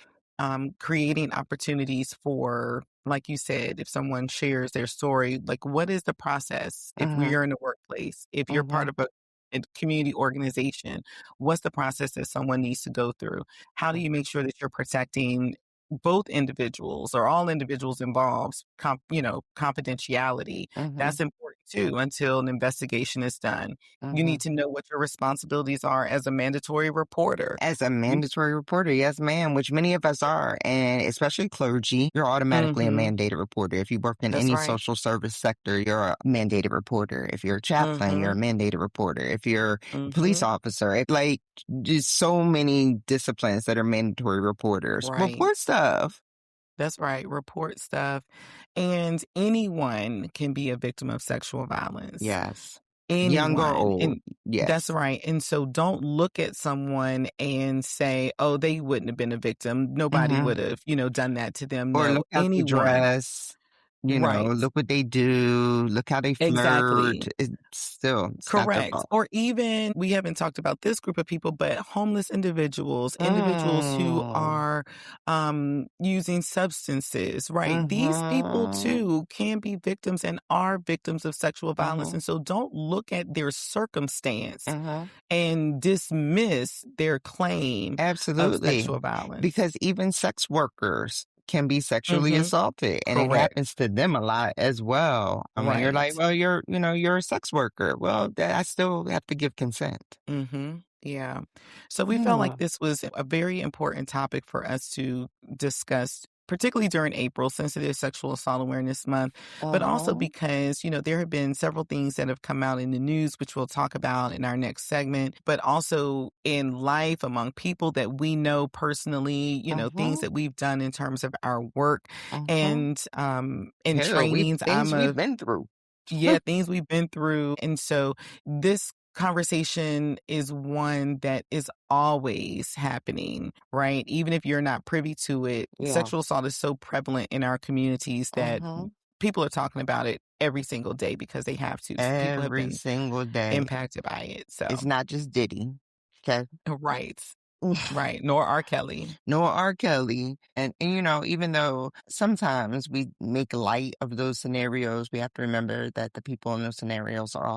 creating opportunities for, like you said, if someone shares their story, like what is the process? If
Mm-hmm.
we're in the workplace, if you're part
Mm-hmm.
of a community organization, what's the process that someone needs to go through? How do you make sure that you're protecting both individuals or all individuals involved, confidentiality?
Mm-hmm.
That's important too until an investigation is done. You
Mm-hmm.
need to know what your responsibilities are as a mandatory reporter.
As a
You
mandatory reporter, yes, ma'am, which many of us are, and especially clergy, you're automatically a
Mhm.
mandated reporter. If you work in
That's
any
right.
social service sector, you're a mandated reporter. If you're a chaplain, you're a
Mhm.
mandated reporter. If you're a police
Mhm.
officer, like just so many disciplines that are mandatory reporters.
Right.
Report stuff.
That's right. Report stuff. And anyone can be a victim of sexual violence.
Yes. Young or
Anyone.
old.
And that's
Yes.
right. And so don't look at someone and say, oh, they wouldn't have been a victim. Nobody
Hmm.
would have, done that to them.
Or
No,
look how they
anyone.
dress.
Right.
Look what they do. Look how they flirt.
Exactly.
It's not their
Correct.
fault.
Or even we haven't talked about this group of people, but homeless individuals, individuals who
Mm.
are using substances, right? These people
Mhm.
too can be victims and are victims of sexual violence.
Mhm.
And so don't look at their circumstance
Mhm.
and dismiss their claim of
Absolutely.
sexual violence.
Because even sex workers can be sexually
Hmm.
assaulted, and it
Correct.
happens to them a lot as well. I mean, you're like,
Right.
well, you're a sex worker. Well, I still have to give consent.
Yeah. So we felt like
Yeah.
this was a very important topic for us to discuss, particularly during April, since it is Sexual Assault Awareness Month, but also
Uh-huh.
because, there have been several things that have come out in the news, which we'll talk about in our next segment, but also in life among people that we know personally, things
Uh-huh.
that we've done in terms of our work
Uh-huh.
and in
Hell, we
trainings.
things we've been through.
Yeah, things we've been through. And so this conversation is one that is always happening, right? Even if you're not privy to it,
Yeah.
sexual assault is so prevalent in our communities that
Uh-huh.
people are talking about it every single day because they have to. People have
Every
been
single day.
impacted by it. So,
It's not just Diddy. Okay.
right, right. Nor R. Kelly.
Nor R. Kelly. And even though sometimes we make light of those scenarios, we have to remember that the people in those scenarios are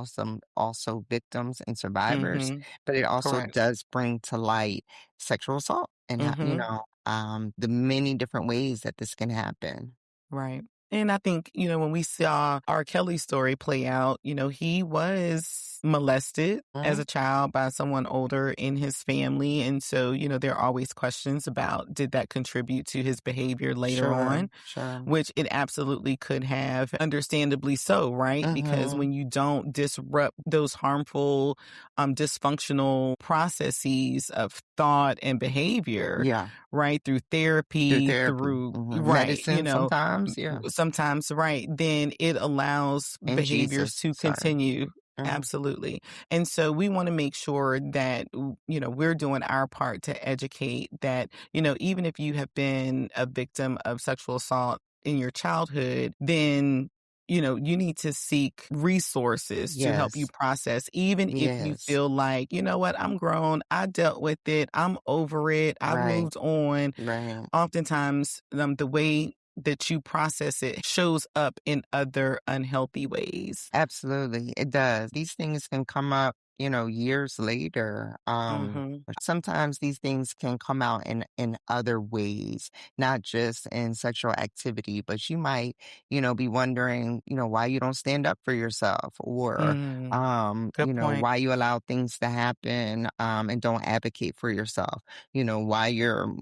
also victims and survivors.
Mm-hmm.
But it also
Correct.
does bring to light sexual assault and how,
Mm-hmm.
the many different ways that this can happen.
Right. And I think, when we saw R. Kelly's story play out, he was molested as
Mhm.
a child by someone older in his family. And so, there are always questions about did that contribute to his behavior later
Sure,
on,
sure.
which it absolutely could have, understandably so, right? Because
Hmm.
when you don't disrupt those harmful, dysfunctional processes of thought and behavior,
Yeah.
right, through
Through
therapy,
therapy.
through, right,
Medicine sometimes. Yeah.
sometimes, right, then it allows
And
behaviors
Jesus.
to
Sorry.
continue.
Hmm.
Absolutely. And so we want to make sure that, we're doing our part to educate that, even if you have been a victim of sexual assault in your childhood, then, you need to seek resources to help you
Yes.
process, even if you
Yes.
feel like, you know what, I'm grown, I dealt with it, I'm over it, I've
Right.
moved on.
Right.
Oftentimes, the way that you process it shows up in other unhealthy ways.
Absolutely, it does. These things can come up, years later.
Mhm.
Sometimes these things can come out in other ways, not just in sexual activity, but you might, be wondering, why you don't stand up for yourself or,
Mm. Good point.
why you allow things to happen, and don't advocate for yourself, why you're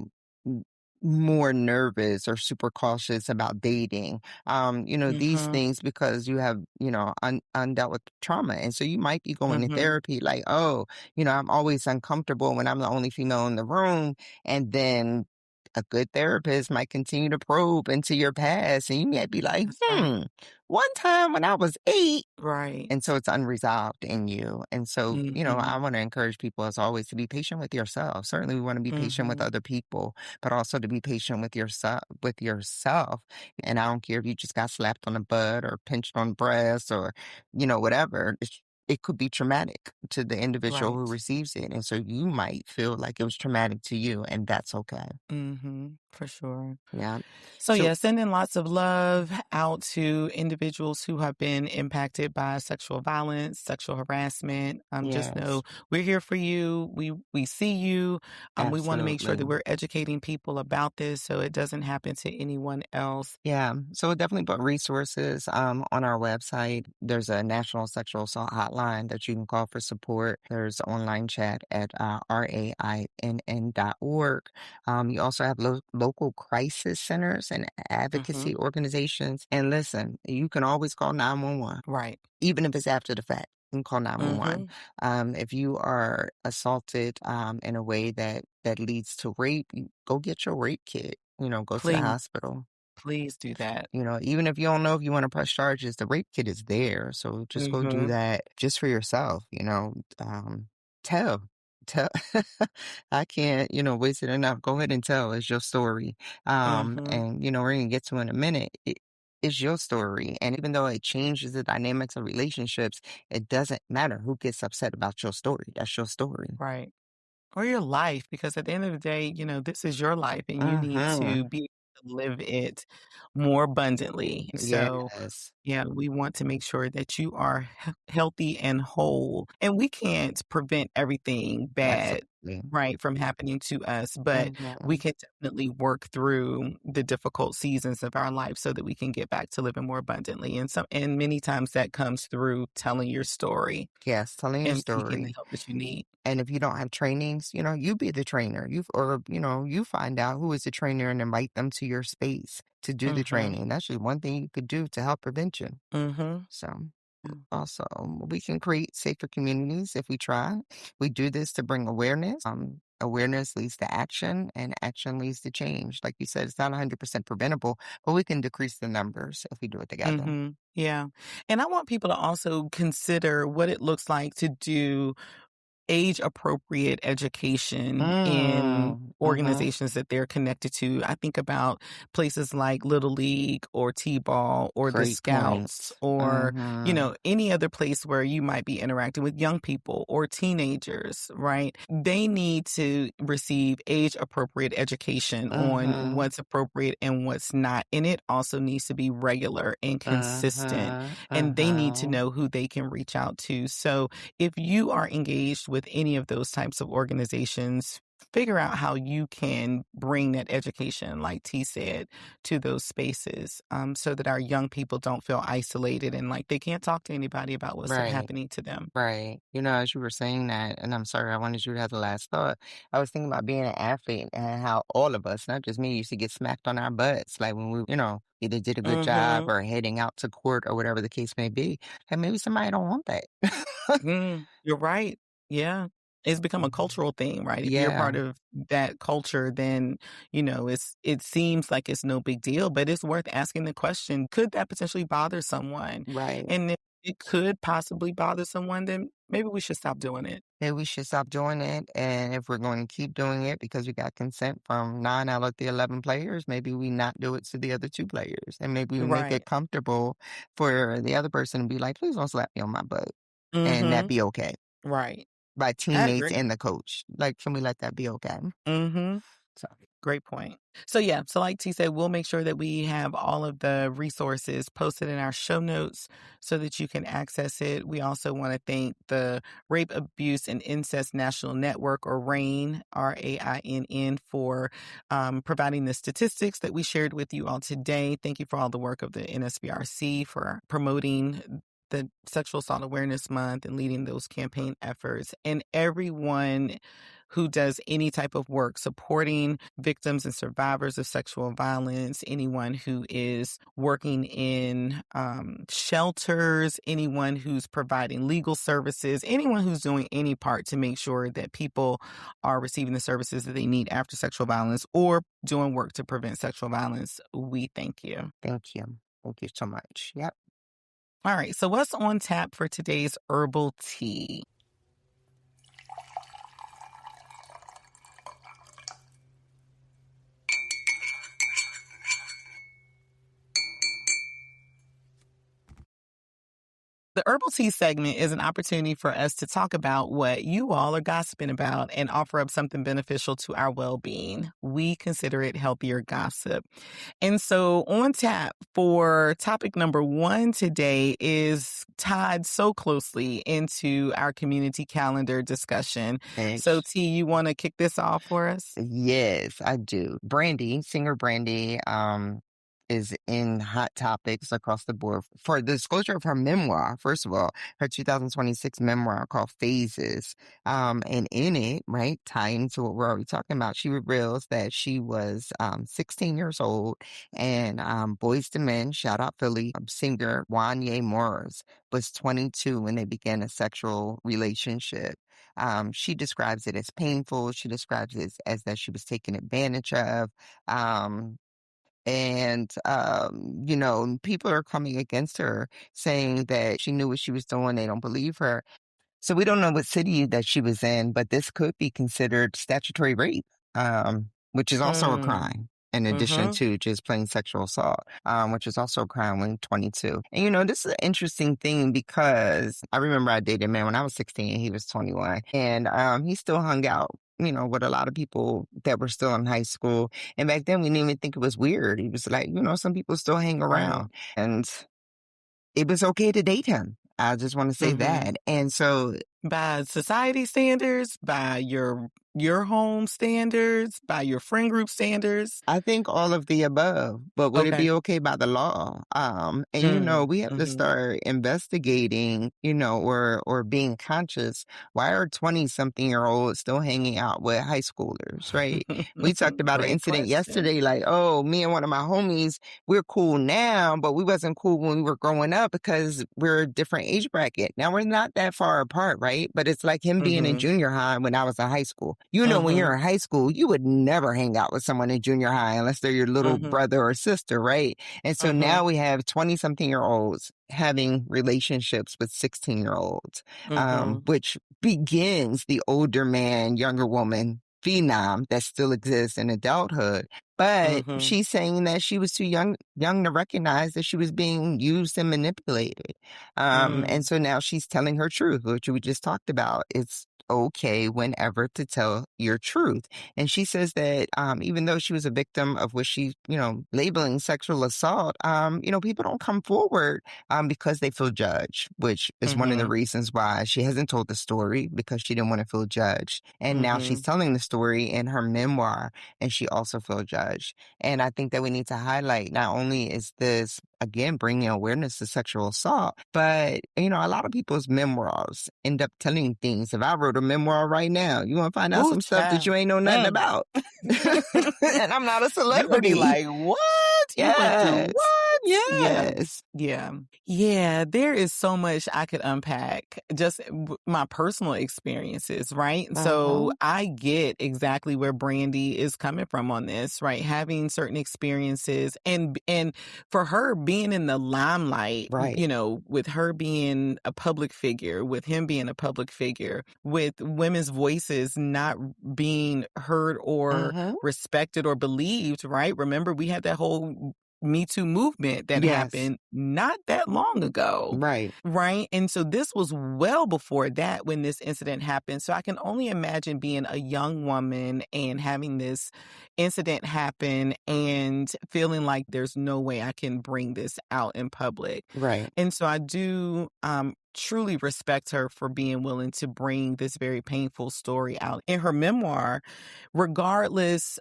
more nervous or super cautious about dating these
Mhm.
things because you have, undealt with trauma. And so you might be going to
Mhm.
therapy like, oh, I'm always uncomfortable when I'm the only female in the room. And then a good therapist might continue to probe into your past. And you might be like,
That's right.
one time when I was 8, and
Right.
so it's unresolved in you. And so, I
Mhm.
want to encourage people as always to be patient with yourself. Certainly we want to be patient with
Mhm.
other people, but also to be patient with yourself. And I don't care if you just got slapped on the butt or pinched on the breast or, whatever. it could be traumatic to the individual who
Right.
receives it. And so you might feel like it was traumatic to you, and that's okay.
For sure.
Yeah.
So,
So,
yeah, sending lots of love out to individuals who have been impacted by sexual violence, sexual harassment. Just know
yes,
we're here for you. We see you. We want to make sure that
absolutely.
we're educating people about this so it doesn't happen to anyone else.
Yeah, so we'll definitely put resources on our website. There's a National Sexual Assault Hotline that you can call for support. There's online chat at rainn.org. You also have local crisis centers and
Hmm.
advocacy organizations. And listen, you can always call 911,
Right.
even if it's after the fact. You can call 911.
Hmm.
If you are assaulted in a way that leads to rape, you go get your rape kit. Go to the
Please,
hospital.
please do that.
Even if you don't know if you want to press charges, the rape kit is there. So just go do
Hmm.
that just for yourself. Tell, tell. I can't, waste it enough. Go ahead and tell. It's your story.
Hmm.
And we're gonna get to in a minute. It's your story, and even though it changes the dynamics of relationships, it doesn't matter who gets upset about your story. That's your story.
Right. Or your life, because at the end of the day, this is your life and you need
Mm-hmm.
to be able to live it more abundantly. So,
Yes,
yeah, we want to make sure that you are healthy and whole. And we can't prevent everything bad,
absolutely.
right, from happening to us, but we
Mm-hmm.
can definitely work through the difficult seasons of our life so that we can get back to living more abundantly. And many times that comes through telling your story
Yes, telling your
and seeking the
story.
help that you need.
And if you don't have trainings, you be the trainer. You find out who is the trainer and invite them to your space to do the
Mhm.
training. That's just one thing you could do to help prevention.
Mhm.
So
Mhm.
also we can create safer communities if we try. We do this to bring awareness. Awareness leads to action and action leads to change. Like you said, it's not 100% preventable, but we can decrease the numbers if we do it together.
Mhm. Yeah. And I want people to also consider what it looks like to do age appropriate education in
Mm-hmm.
organizations that they're connected to. I think about places like Little League or T-ball or the
Great
Scouts
points.
or,
Mm-hmm.
any other place where you might be interacting with young people or teenagers, right? They need to receive age appropriate education on
Mm-hmm.
what's appropriate and what's not. And it also needs to be regular and consistent.
Uh-huh,
And they need to
uh-huh.
know who they can reach out to. So if you are engaged with any of those types of organizations, figure out how you can bring that education, like T said, to those spaces so that our young people don't feel isolated and like they can't talk to anybody about what's
Right,
happening to them.
right. As you were saying that, and I'm sorry, I wanted you to have the last thought. I was thinking about being an athlete and how all of us, not just me, used to get smacked on our butts, like when we, either did a good job
Mm-hmm.
or heading out to court or whatever the case may be. And maybe somebody don't want that.
You're right. Yeah. It's become a
Mhm.
cultural thing, right? If you're
Yeah,
part of that culture, then, it seems like it's no big deal, but it's worth asking the question, could that potentially bother someone?
right.
And if it could possibly bother someone, then maybe we should stop doing it.
Maybe we should stop doing it. And if we're going to keep doing it because we got consent from 9 out of the 11 players, maybe we not do it to the other two players. And maybe we make it
Right.
comfortable for the other person to be like, please don't slap me on my butt. And that
Mhm.
be okay
Right.
by
I
teammates
agree.
and the coach. Like, can we let that be okay?
Mhm.
So,
Great point. So yeah, so like T said, we'll make sure that we have all of the resources posted in our show notes so that you can access it. We also want to thank the Rape, Abuse, and Incest National Network, or RAINN, RAINN, for providing the statistics that we shared with you all today. Thank you for all the work of the NSBRC for promoting the Sexual Assault Awareness Month and leading those campaign efforts, and everyone who does any type of work supporting victims and survivors of sexual violence, anyone who is working in shelters, anyone who's providing legal services, anyone who's doing any part to make sure that people are receiving the services that they need after sexual violence or doing work to prevent sexual violence. We thank you.
thank you. Thank you so much. Yep.
All right. So, what's on tap for today's herbal tea? The Herbal Tea segment is an opportunity for us to talk about what you all are gossiping about and offer up something beneficial to our well-being. We consider it healthier gossip. And so on tap for topic number 1 today is tied so closely into our community calendar discussion. So T, you want to kick this off for us?
Yes, I do. Brandy, singer Brandy, is in hot topics across the board for the disclosure of her memoir. First of all, her 2026 memoir called Phases. And in it, right, tying to what we're already talking about, she reveals that she was 16 years old, and Boyz II Men, shout out Philly, singer Wanya Morris was 22 when they began a sexual relationship. She describes it as painful. She describes it as that she was taken advantage of. Um, people are coming against her saying that she knew what she was doing. They don't believe her. So we don't know what city that she was in, but this could be considered statutory rape, which is also a
Mm.
crime. In addition
Mm-hmm.
to just plain sexual assault, which is also a crime when 22. And this is an interesting thing because I remember I dated a man when I was 16, he was 21, and he still hung out, with a lot of people that were still in high school. And back then we didn't even think it was weird. He was like, some people still hang
Right.
around. And it was okay to date him. I just want to say
Mm-hmm.
that. And so
By society standards, by your home standards, by your friend group standards.
I think all of the above, but would it
Okay.
be okay by the law? We have to
Mm-hmm.
start investigating, or being conscious. Why are 20-something-year-olds still hanging out with high schoolers, right? We talked about an
Great
incident
question.
yesterday, like, oh, me and one of my homies, we're cool now, but we wasn't cool when we were growing up because we're a different age bracket. Now we're not that far apart, right? But it's like him being in
Mm-hmm.
junior high when I was in high school. When
Mm-hmm.
you're in high school, you would never hang out with someone in junior high unless they're your little
Mm-hmm.
brother or sister, right? And so
Mm-hmm.
now we have 20-something-year-olds having relationships with 16-year-olds,
Mm-hmm.
which begins the older man, younger woman phenom that still exists in adulthood. But
Mm-hmm.
she's saying that she was too young to recognize that she was being used and manipulated. And
Mm.
so now she's telling her truth, which we just talked about. It's okay whenever to tell your truth. And she says that even though she was a victim of what she, labeling sexual assault, people don't come forward because they feel judged, which is one of the
Mhm.
reasons why she hasn't told the story, because she didn't want to feel judged. And now she's
Mhm.
telling the story in her memoir, and she also feels judged. And I think that we need to highlight, not only is this, again, bringing awareness to sexual assault, but, a lot of people's memoirs end up telling things. If I wrote a memoir right now, you want to find out
Ooh,
some stuff that
child.
you ain't know nothing
Mm.
about. And I'm not a
You would be
celebrity.
like, "What? You went through
Yes.
what?" Yeah.
Yes.
Yeah. Yeah, there is so much I could unpack, just my personal experiences, right? So
Uh-huh.
I get exactly where Brandy is coming from on this, right? Having certain experiences and for her being in the limelight,
Right.
with her being a public figure, with him being a public figure, with women's voices not being heard or
Uh-huh.
respected or believed, right? Remember, we had that whole Me Too movement that
Yes.
happened not that long ago,
Right.
right? And so this was well before that when this incident happened. So I can only imagine being a young woman and having this incident happen and feeling like there's no way I can bring this out in public.
Right.
And so I do truly respect her for being willing to bring this very painful story out in her memoir, regardless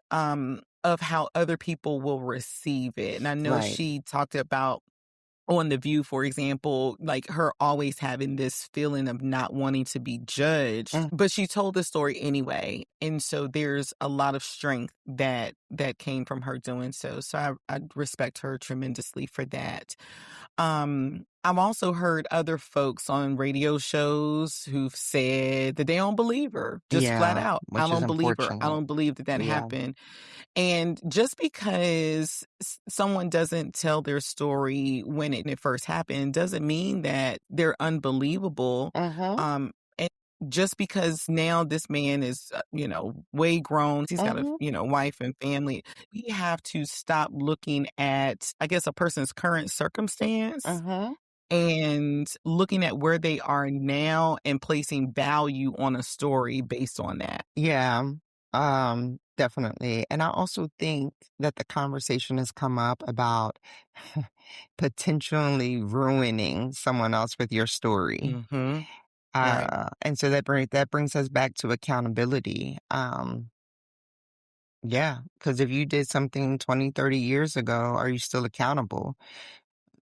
of how other people will receive it. And I know
Right.
she talked about on The View, for example, like her always having this feeling of not wanting to be judged,
Mm.
but she told the story anyway. And so there's a lot of strength that came from her doing so. So I respect her tremendously for that. I've also heard other folks on radio shows who've said that they don't believe her, just flat
Yeah,
out. I
which is
don't believe her. I
unfortunate.
don't believe that
Yeah.
happened. And just because someone doesn't tell their story when it first happened doesn't mean that they're unbelievable.
Uh-huh.
And just because now this man is, way grown, he's got a,
Uh-huh.
wife and family, we have to stop looking at, I guess, a person's current circumstance
Uh-huh.
and looking at where they are now and placing value on a story based on that.
Yeah, definitely. And I also think that the conversation has come up about potentially ruining someone else with your story.
Mhm. Right.
And so that brings us back to accountability. Yeah, because if you did something 20, 30 years ago, are you still accountable?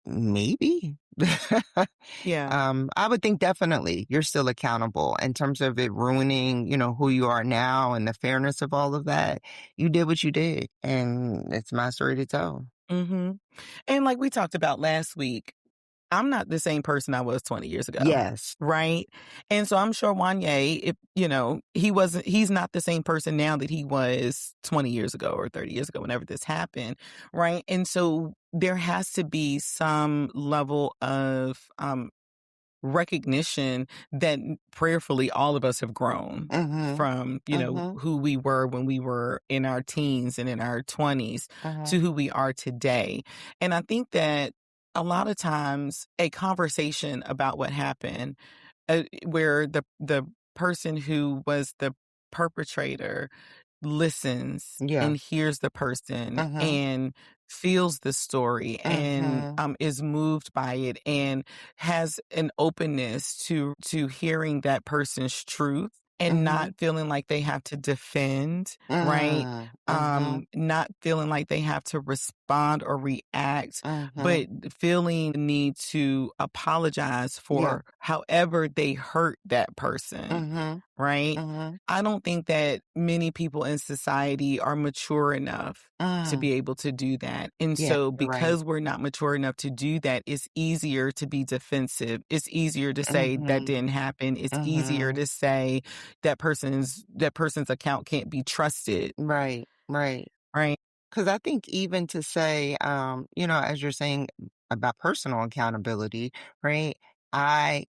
Maybe.
Yeah.
I would think definitely you're still accountable in terms of it ruining, who you are now and the fairness of all of that. You did what you did, and it's my story to tell.
Mhm. And like we talked about last week, I'm not the same person I was 20 years ago,
Yes.
right? And so I'm sure Wanye, if he's not the same person now that he was 20 years ago or 30 years ago, whenever this happened, right? And so there has to be some level of recognition that prayerfully all of us have grown
Mhm.
from,
Mhm.
who we were when we were in our teens and in our 20s to
Mhm.
who we are today. And I think that a lot of times a conversation about what happened, where the person who was the perpetrator listens
Yeah.
and hears the person
Mhm.
and feels the story and
Mhm.
is moved by it and has an openness to hearing that person's truth and not
Mhm.
feeling like they have to defend, right?
Mm. Mhm.
Not feeling like they have to respond or react,
Mhm.
but feeling the need to apologize
Yeah.
for however they hurt that person,
Mhm.
right?
Mhm.
I don't think that many people in society are mature enough to
Mm.
be able to do that. And
Yeah,
so
you're right.
because we're not mature enough to do that, it's easier to be defensive. It's easier to say that
Mhm.
didn't happen. It's easier
Mhm.
to say that person's account can't be trusted,
Right. Right.
right?
'Cause I think even to say, as you're saying about personal accountability, right?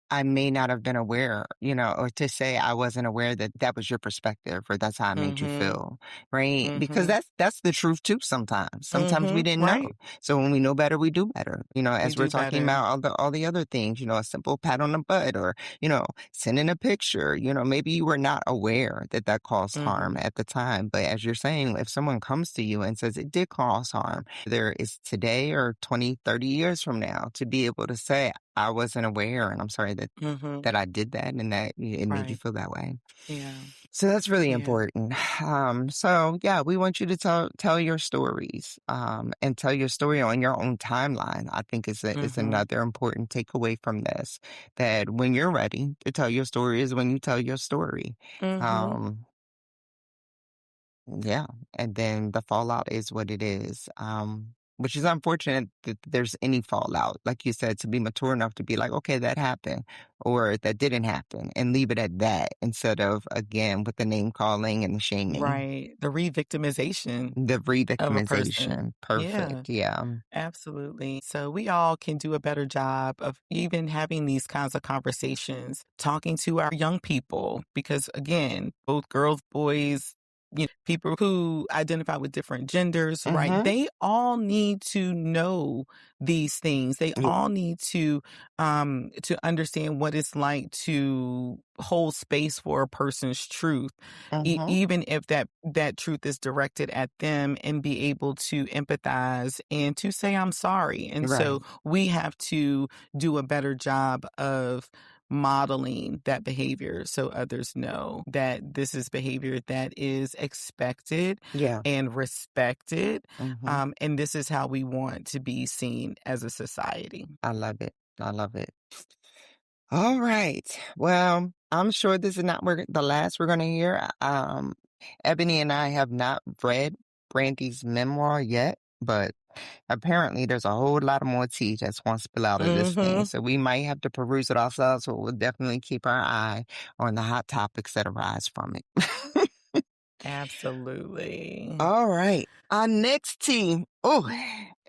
I may not have been aware, or to say I wasn't aware that that was your perspective or that's how it made you
Mhm.
feel, right? Because
Mhm.
that's the truth too sometimes. Sometimes we
Mhm.
didn't know.
Right.
So when we know better, we do better.
We
As we're
do
talking
better.
about all the other things, a simple pat on the butt or, sending a picture, maybe you were not aware that that caused harm
Mhm.
at the time. But as you're saying, if someone comes to you and says it did cause harm, whether it's today or 20, 30 years from now, to be able to say, I wasn't aware and I'm sorry that
Mhm.
that I did that and that it made you
Right.
feel that way.
Yeah.
So that's really
Yeah.
important. So yeah, we want you to tell your stories, and tell your story on your own timeline. I think is
Mhm.
another important takeaway from this. That when you're ready to tell your story is when you tell your story.
Mhm.
Um, yeah, and then the fallout is what it is. Which is unfortunate that there's any fallout. Like you said, to be mature enough to be like, okay, that happened or that didn't happen and leave it at that instead of again with the name calling and the shaming,
Right. The re-victimization
the
of a person.
re-victimization.
Yeah.
Perfect. Yeah.
Absolutely. So we all can do a better job of even having these kinds of conversations, talking to our young people, because again, both girls, boys, people who identify with different genders, right?
Mm-hmm.
They all need to know these things. They all need to understand what it's like to hold space for a person's truth,
Mm-hmm.
even if that truth is directed at them, and be able to empathize and to say I'm sorry. And so
Right.
we have to do a better job of modeling that behavior so others know that this is behavior that is expected
Yeah.
and respected,
Mm-hmm.
and this is how we want to be seen as a society.
I love it. I love it. All right. Well, I'm sure this is not the last we're going to hear. Ebony and I have not read Brandy's memoir yet, but apparently there's a whole lot of more tea that's going to spill out of this thing.
Hmm.
So we might have to peruse it ourselves, but we'll definitely keep our eye on the hot topics that arise from it.
Absolutely.
All right. Our next team. Oh,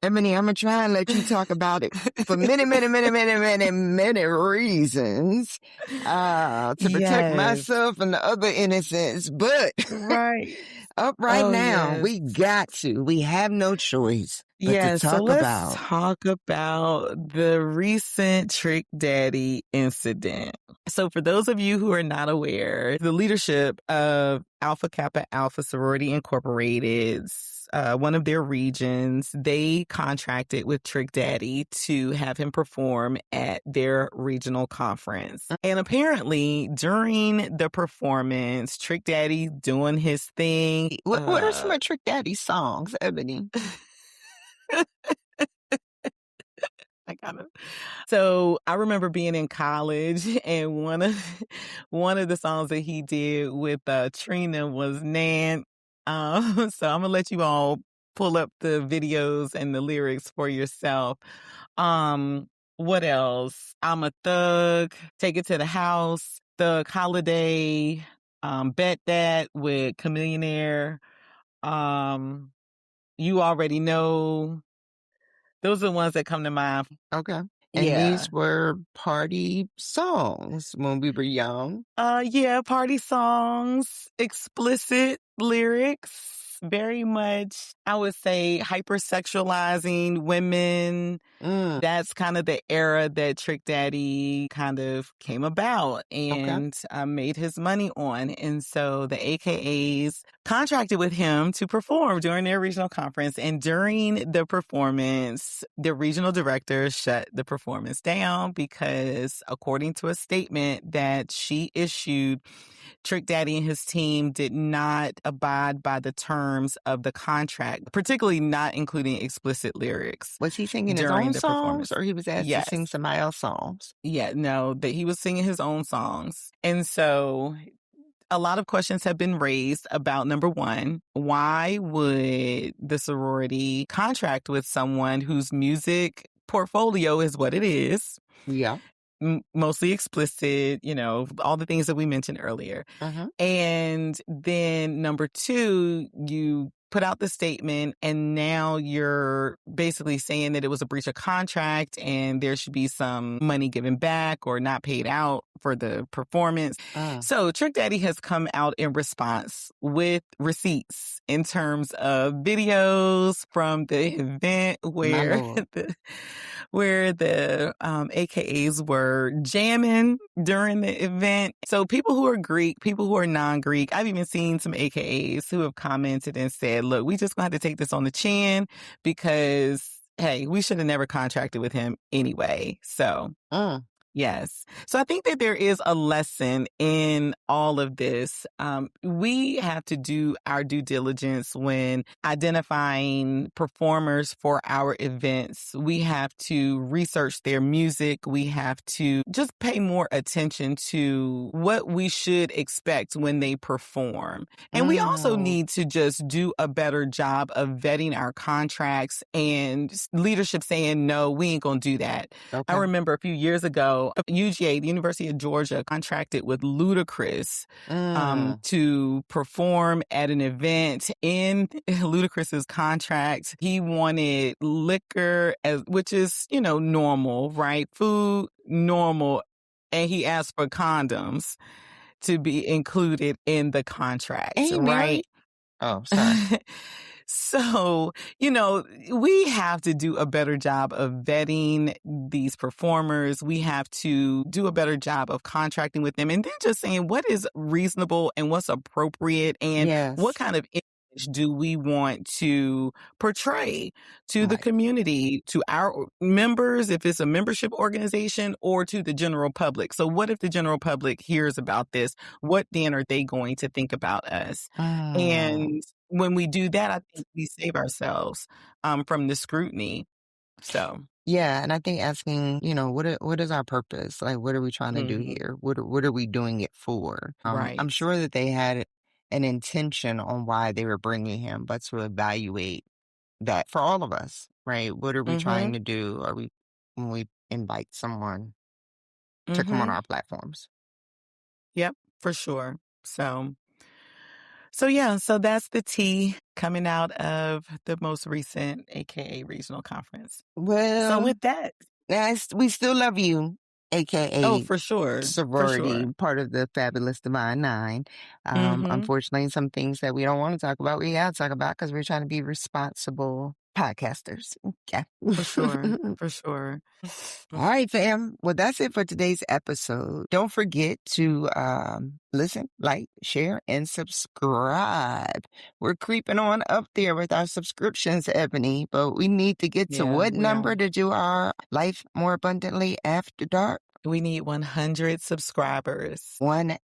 Ebony, I'm going to try and let you talk about it for many, many, many, many, many, many reasons. To protect
Yes.
myself and the other innocents. But
Right.
up right
Oh,
now,
yes.
we got to. We have no choice. But to
Yeah, so
talk
let's
about,
talk about the recent Trick Daddy incident. So, for those of you who are not aware, the leadership of Alpha Kappa Alpha Sorority Incorporated, one of their regions, they contracted with Trick Daddy to have him perform at their regional conference. And apparently, during the performance, Trick Daddy doing his thing.
what are some of Trick Daddy's songs, Ebony?
I kind of. So I remember being in college, and one of the songs that he did with Trina was "Nan." So I'm gonna let you all pull up the videos and the lyrics for yourself. What else? I'm a thug. Take it to the house. Thug holiday. Bet that with Chameleonaire. Um, you already know. Those are the ones that come to mind.
Okay. And
Yeah.
these were party songs when we were young.
Yeah, party songs, explicit lyrics, very much, I would say, hypersexualizing women.
Mm,
That's kind of the era that Trick Daddy kind of came about
okay.
and made his money on. And so the AKAs contracted with him to perform during their regional conference. And during the performance, the regional director shut the performance down because, according to a statement that she issued, Trick Daddy and his team did not abide by the terms of the contract, particularly not including explicit lyrics
Was he singing his
during
own
the
songs
performance.
or he was asked to sing
Yes.
somebody else's songs?
Yeah, no, that he was singing his own songs. And so a lot of questions have been raised about number one, why would the sorority contract with someone whose music portfolio is what it is?
Yeah.
Mostly explicit, all the things that we mentioned earlier.
Mm-hmm.
And then number two, you put out the statement and now you're basically saying that it was a breach of contract and there should be some money given back or not paid out for the performance. So Trick Daddy has come out in response with receipts in terms of videos from the event
My
where
Lord.
the AKAs were jamming during the event. So people who are Greek, people who are non-Greek, I've even seen some AKAs who have commented and said, look, we just gonna have to take this on the chin because, hey, we should have never contracted with him anyway. So yes. So I think that there is a lesson in all of this. We have to do our due diligence when identifying performers for our events. We have to research their music. We have to just pay more attention to what we should expect when they perform. And we also need to just do a better job of vetting our contracts and leadership saying, no, we ain't going to do that.
Okay.
I remember a few years ago, UGA, the University of Georgia, contracted with Ludacris to perform at an event. In Ludacris's contract, he wanted liquor, which is, normal, right? Food, normal. And he asked for condoms to be included in the contract,
Ain't he
right?
married? Oh, sorry.
So, we have to do a better job of vetting these performers. We have to do a better job of contracting with them and then just saying what is reasonable and what's appropriate and what kind of image do we want to portray to the community, to our members, if it's a membership organization, or to the general public. So what if the general public hears about this? What then are they going to think about us? And when we do that, I think we save ourselves from the scrutiny. So
Yeah, and I think asking, what is our purpose? Like, what are we trying to do here? What are we doing it for?
right.
I'm sure that they had an intention on why they were bringing him, but to evaluate that for all of us, right? What are we trying to do? When we invite someone to come on our platforms?
Yep, for sure. So yeah, so that's the tea coming out of the most recent AKA regional conference. So
Well,
with that,
we still love you,
oh,
aka
for sure, for
sorority,
sure.
part of the fabulous Divine Nine.
Mm-hmm.
Unfortunately, some things that we don't want to talk about, we gotta talk about because we're trying to be responsible podcasters. Yeah.
For sure. For sure.
All right, fam. Well, that's it for today's episode. Don't forget to listen, like, share, and subscribe. We're creeping on up there with our subscriptions, Ebony, but we need to get to what number to do our Life More Abundantly After Dark?
We need 100 subscribers.
100.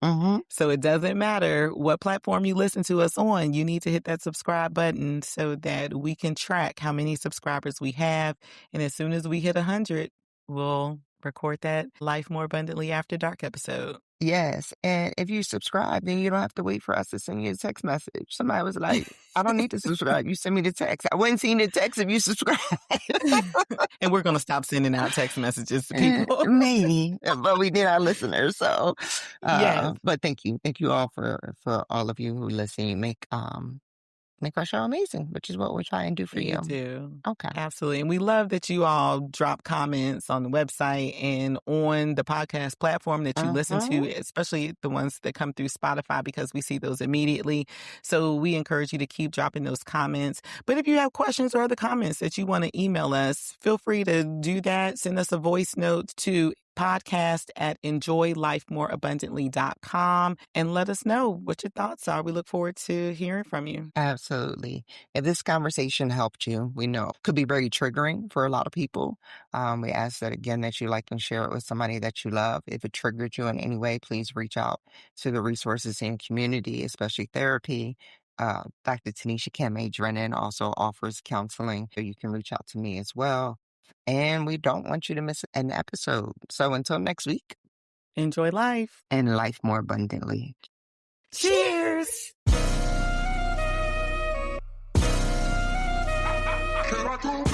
Mm-hmm.
So it doesn't matter what platform you listen to us on. You need to hit that subscribe button so that we can track how many subscribers we have. And as soon as we hit 100, we'll record that Life More Abundantly After Dark episode.
Yes. And if you subscribe, then you don't have to wait for us to send you a text message. Somebody was like, I don't need to subscribe. You send me the text. I wouldn't send the text if you subscribe.
And we're going to stop sending out text messages to people.
Maybe, but we need our listeners. So,
Yes.
But thank you. Thank you all for all of you who listen. Make our show amazing, which is what we're trying to do for you.
You do.
Okay.
Absolutely. And we love that you all drop comments on the website and on the podcast platform that you listen to, especially the ones that come through Spotify, because we see those immediately. So we encourage you to keep dropping those comments. But if you have questions or other comments that you want to email us, feel free to do that. Send us a voice note to podcast@enjoylifemoreabundantly.com and let us know what your thoughts are. We look forward to hearing from you.
Absolutely. If this conversation helped you, we know it could be very triggering for a lot of people. We ask that again that you like and share it with somebody that you love. If it triggered you in any way, please reach out to the resources in community, especially therapy. Dr. Tynisha Camae Drennon also offers counseling, so you can reach out to me as well. And we don't want you to miss an episode. So until next week,
enjoy life
and life more abundantly.
Cheers!
Can I go?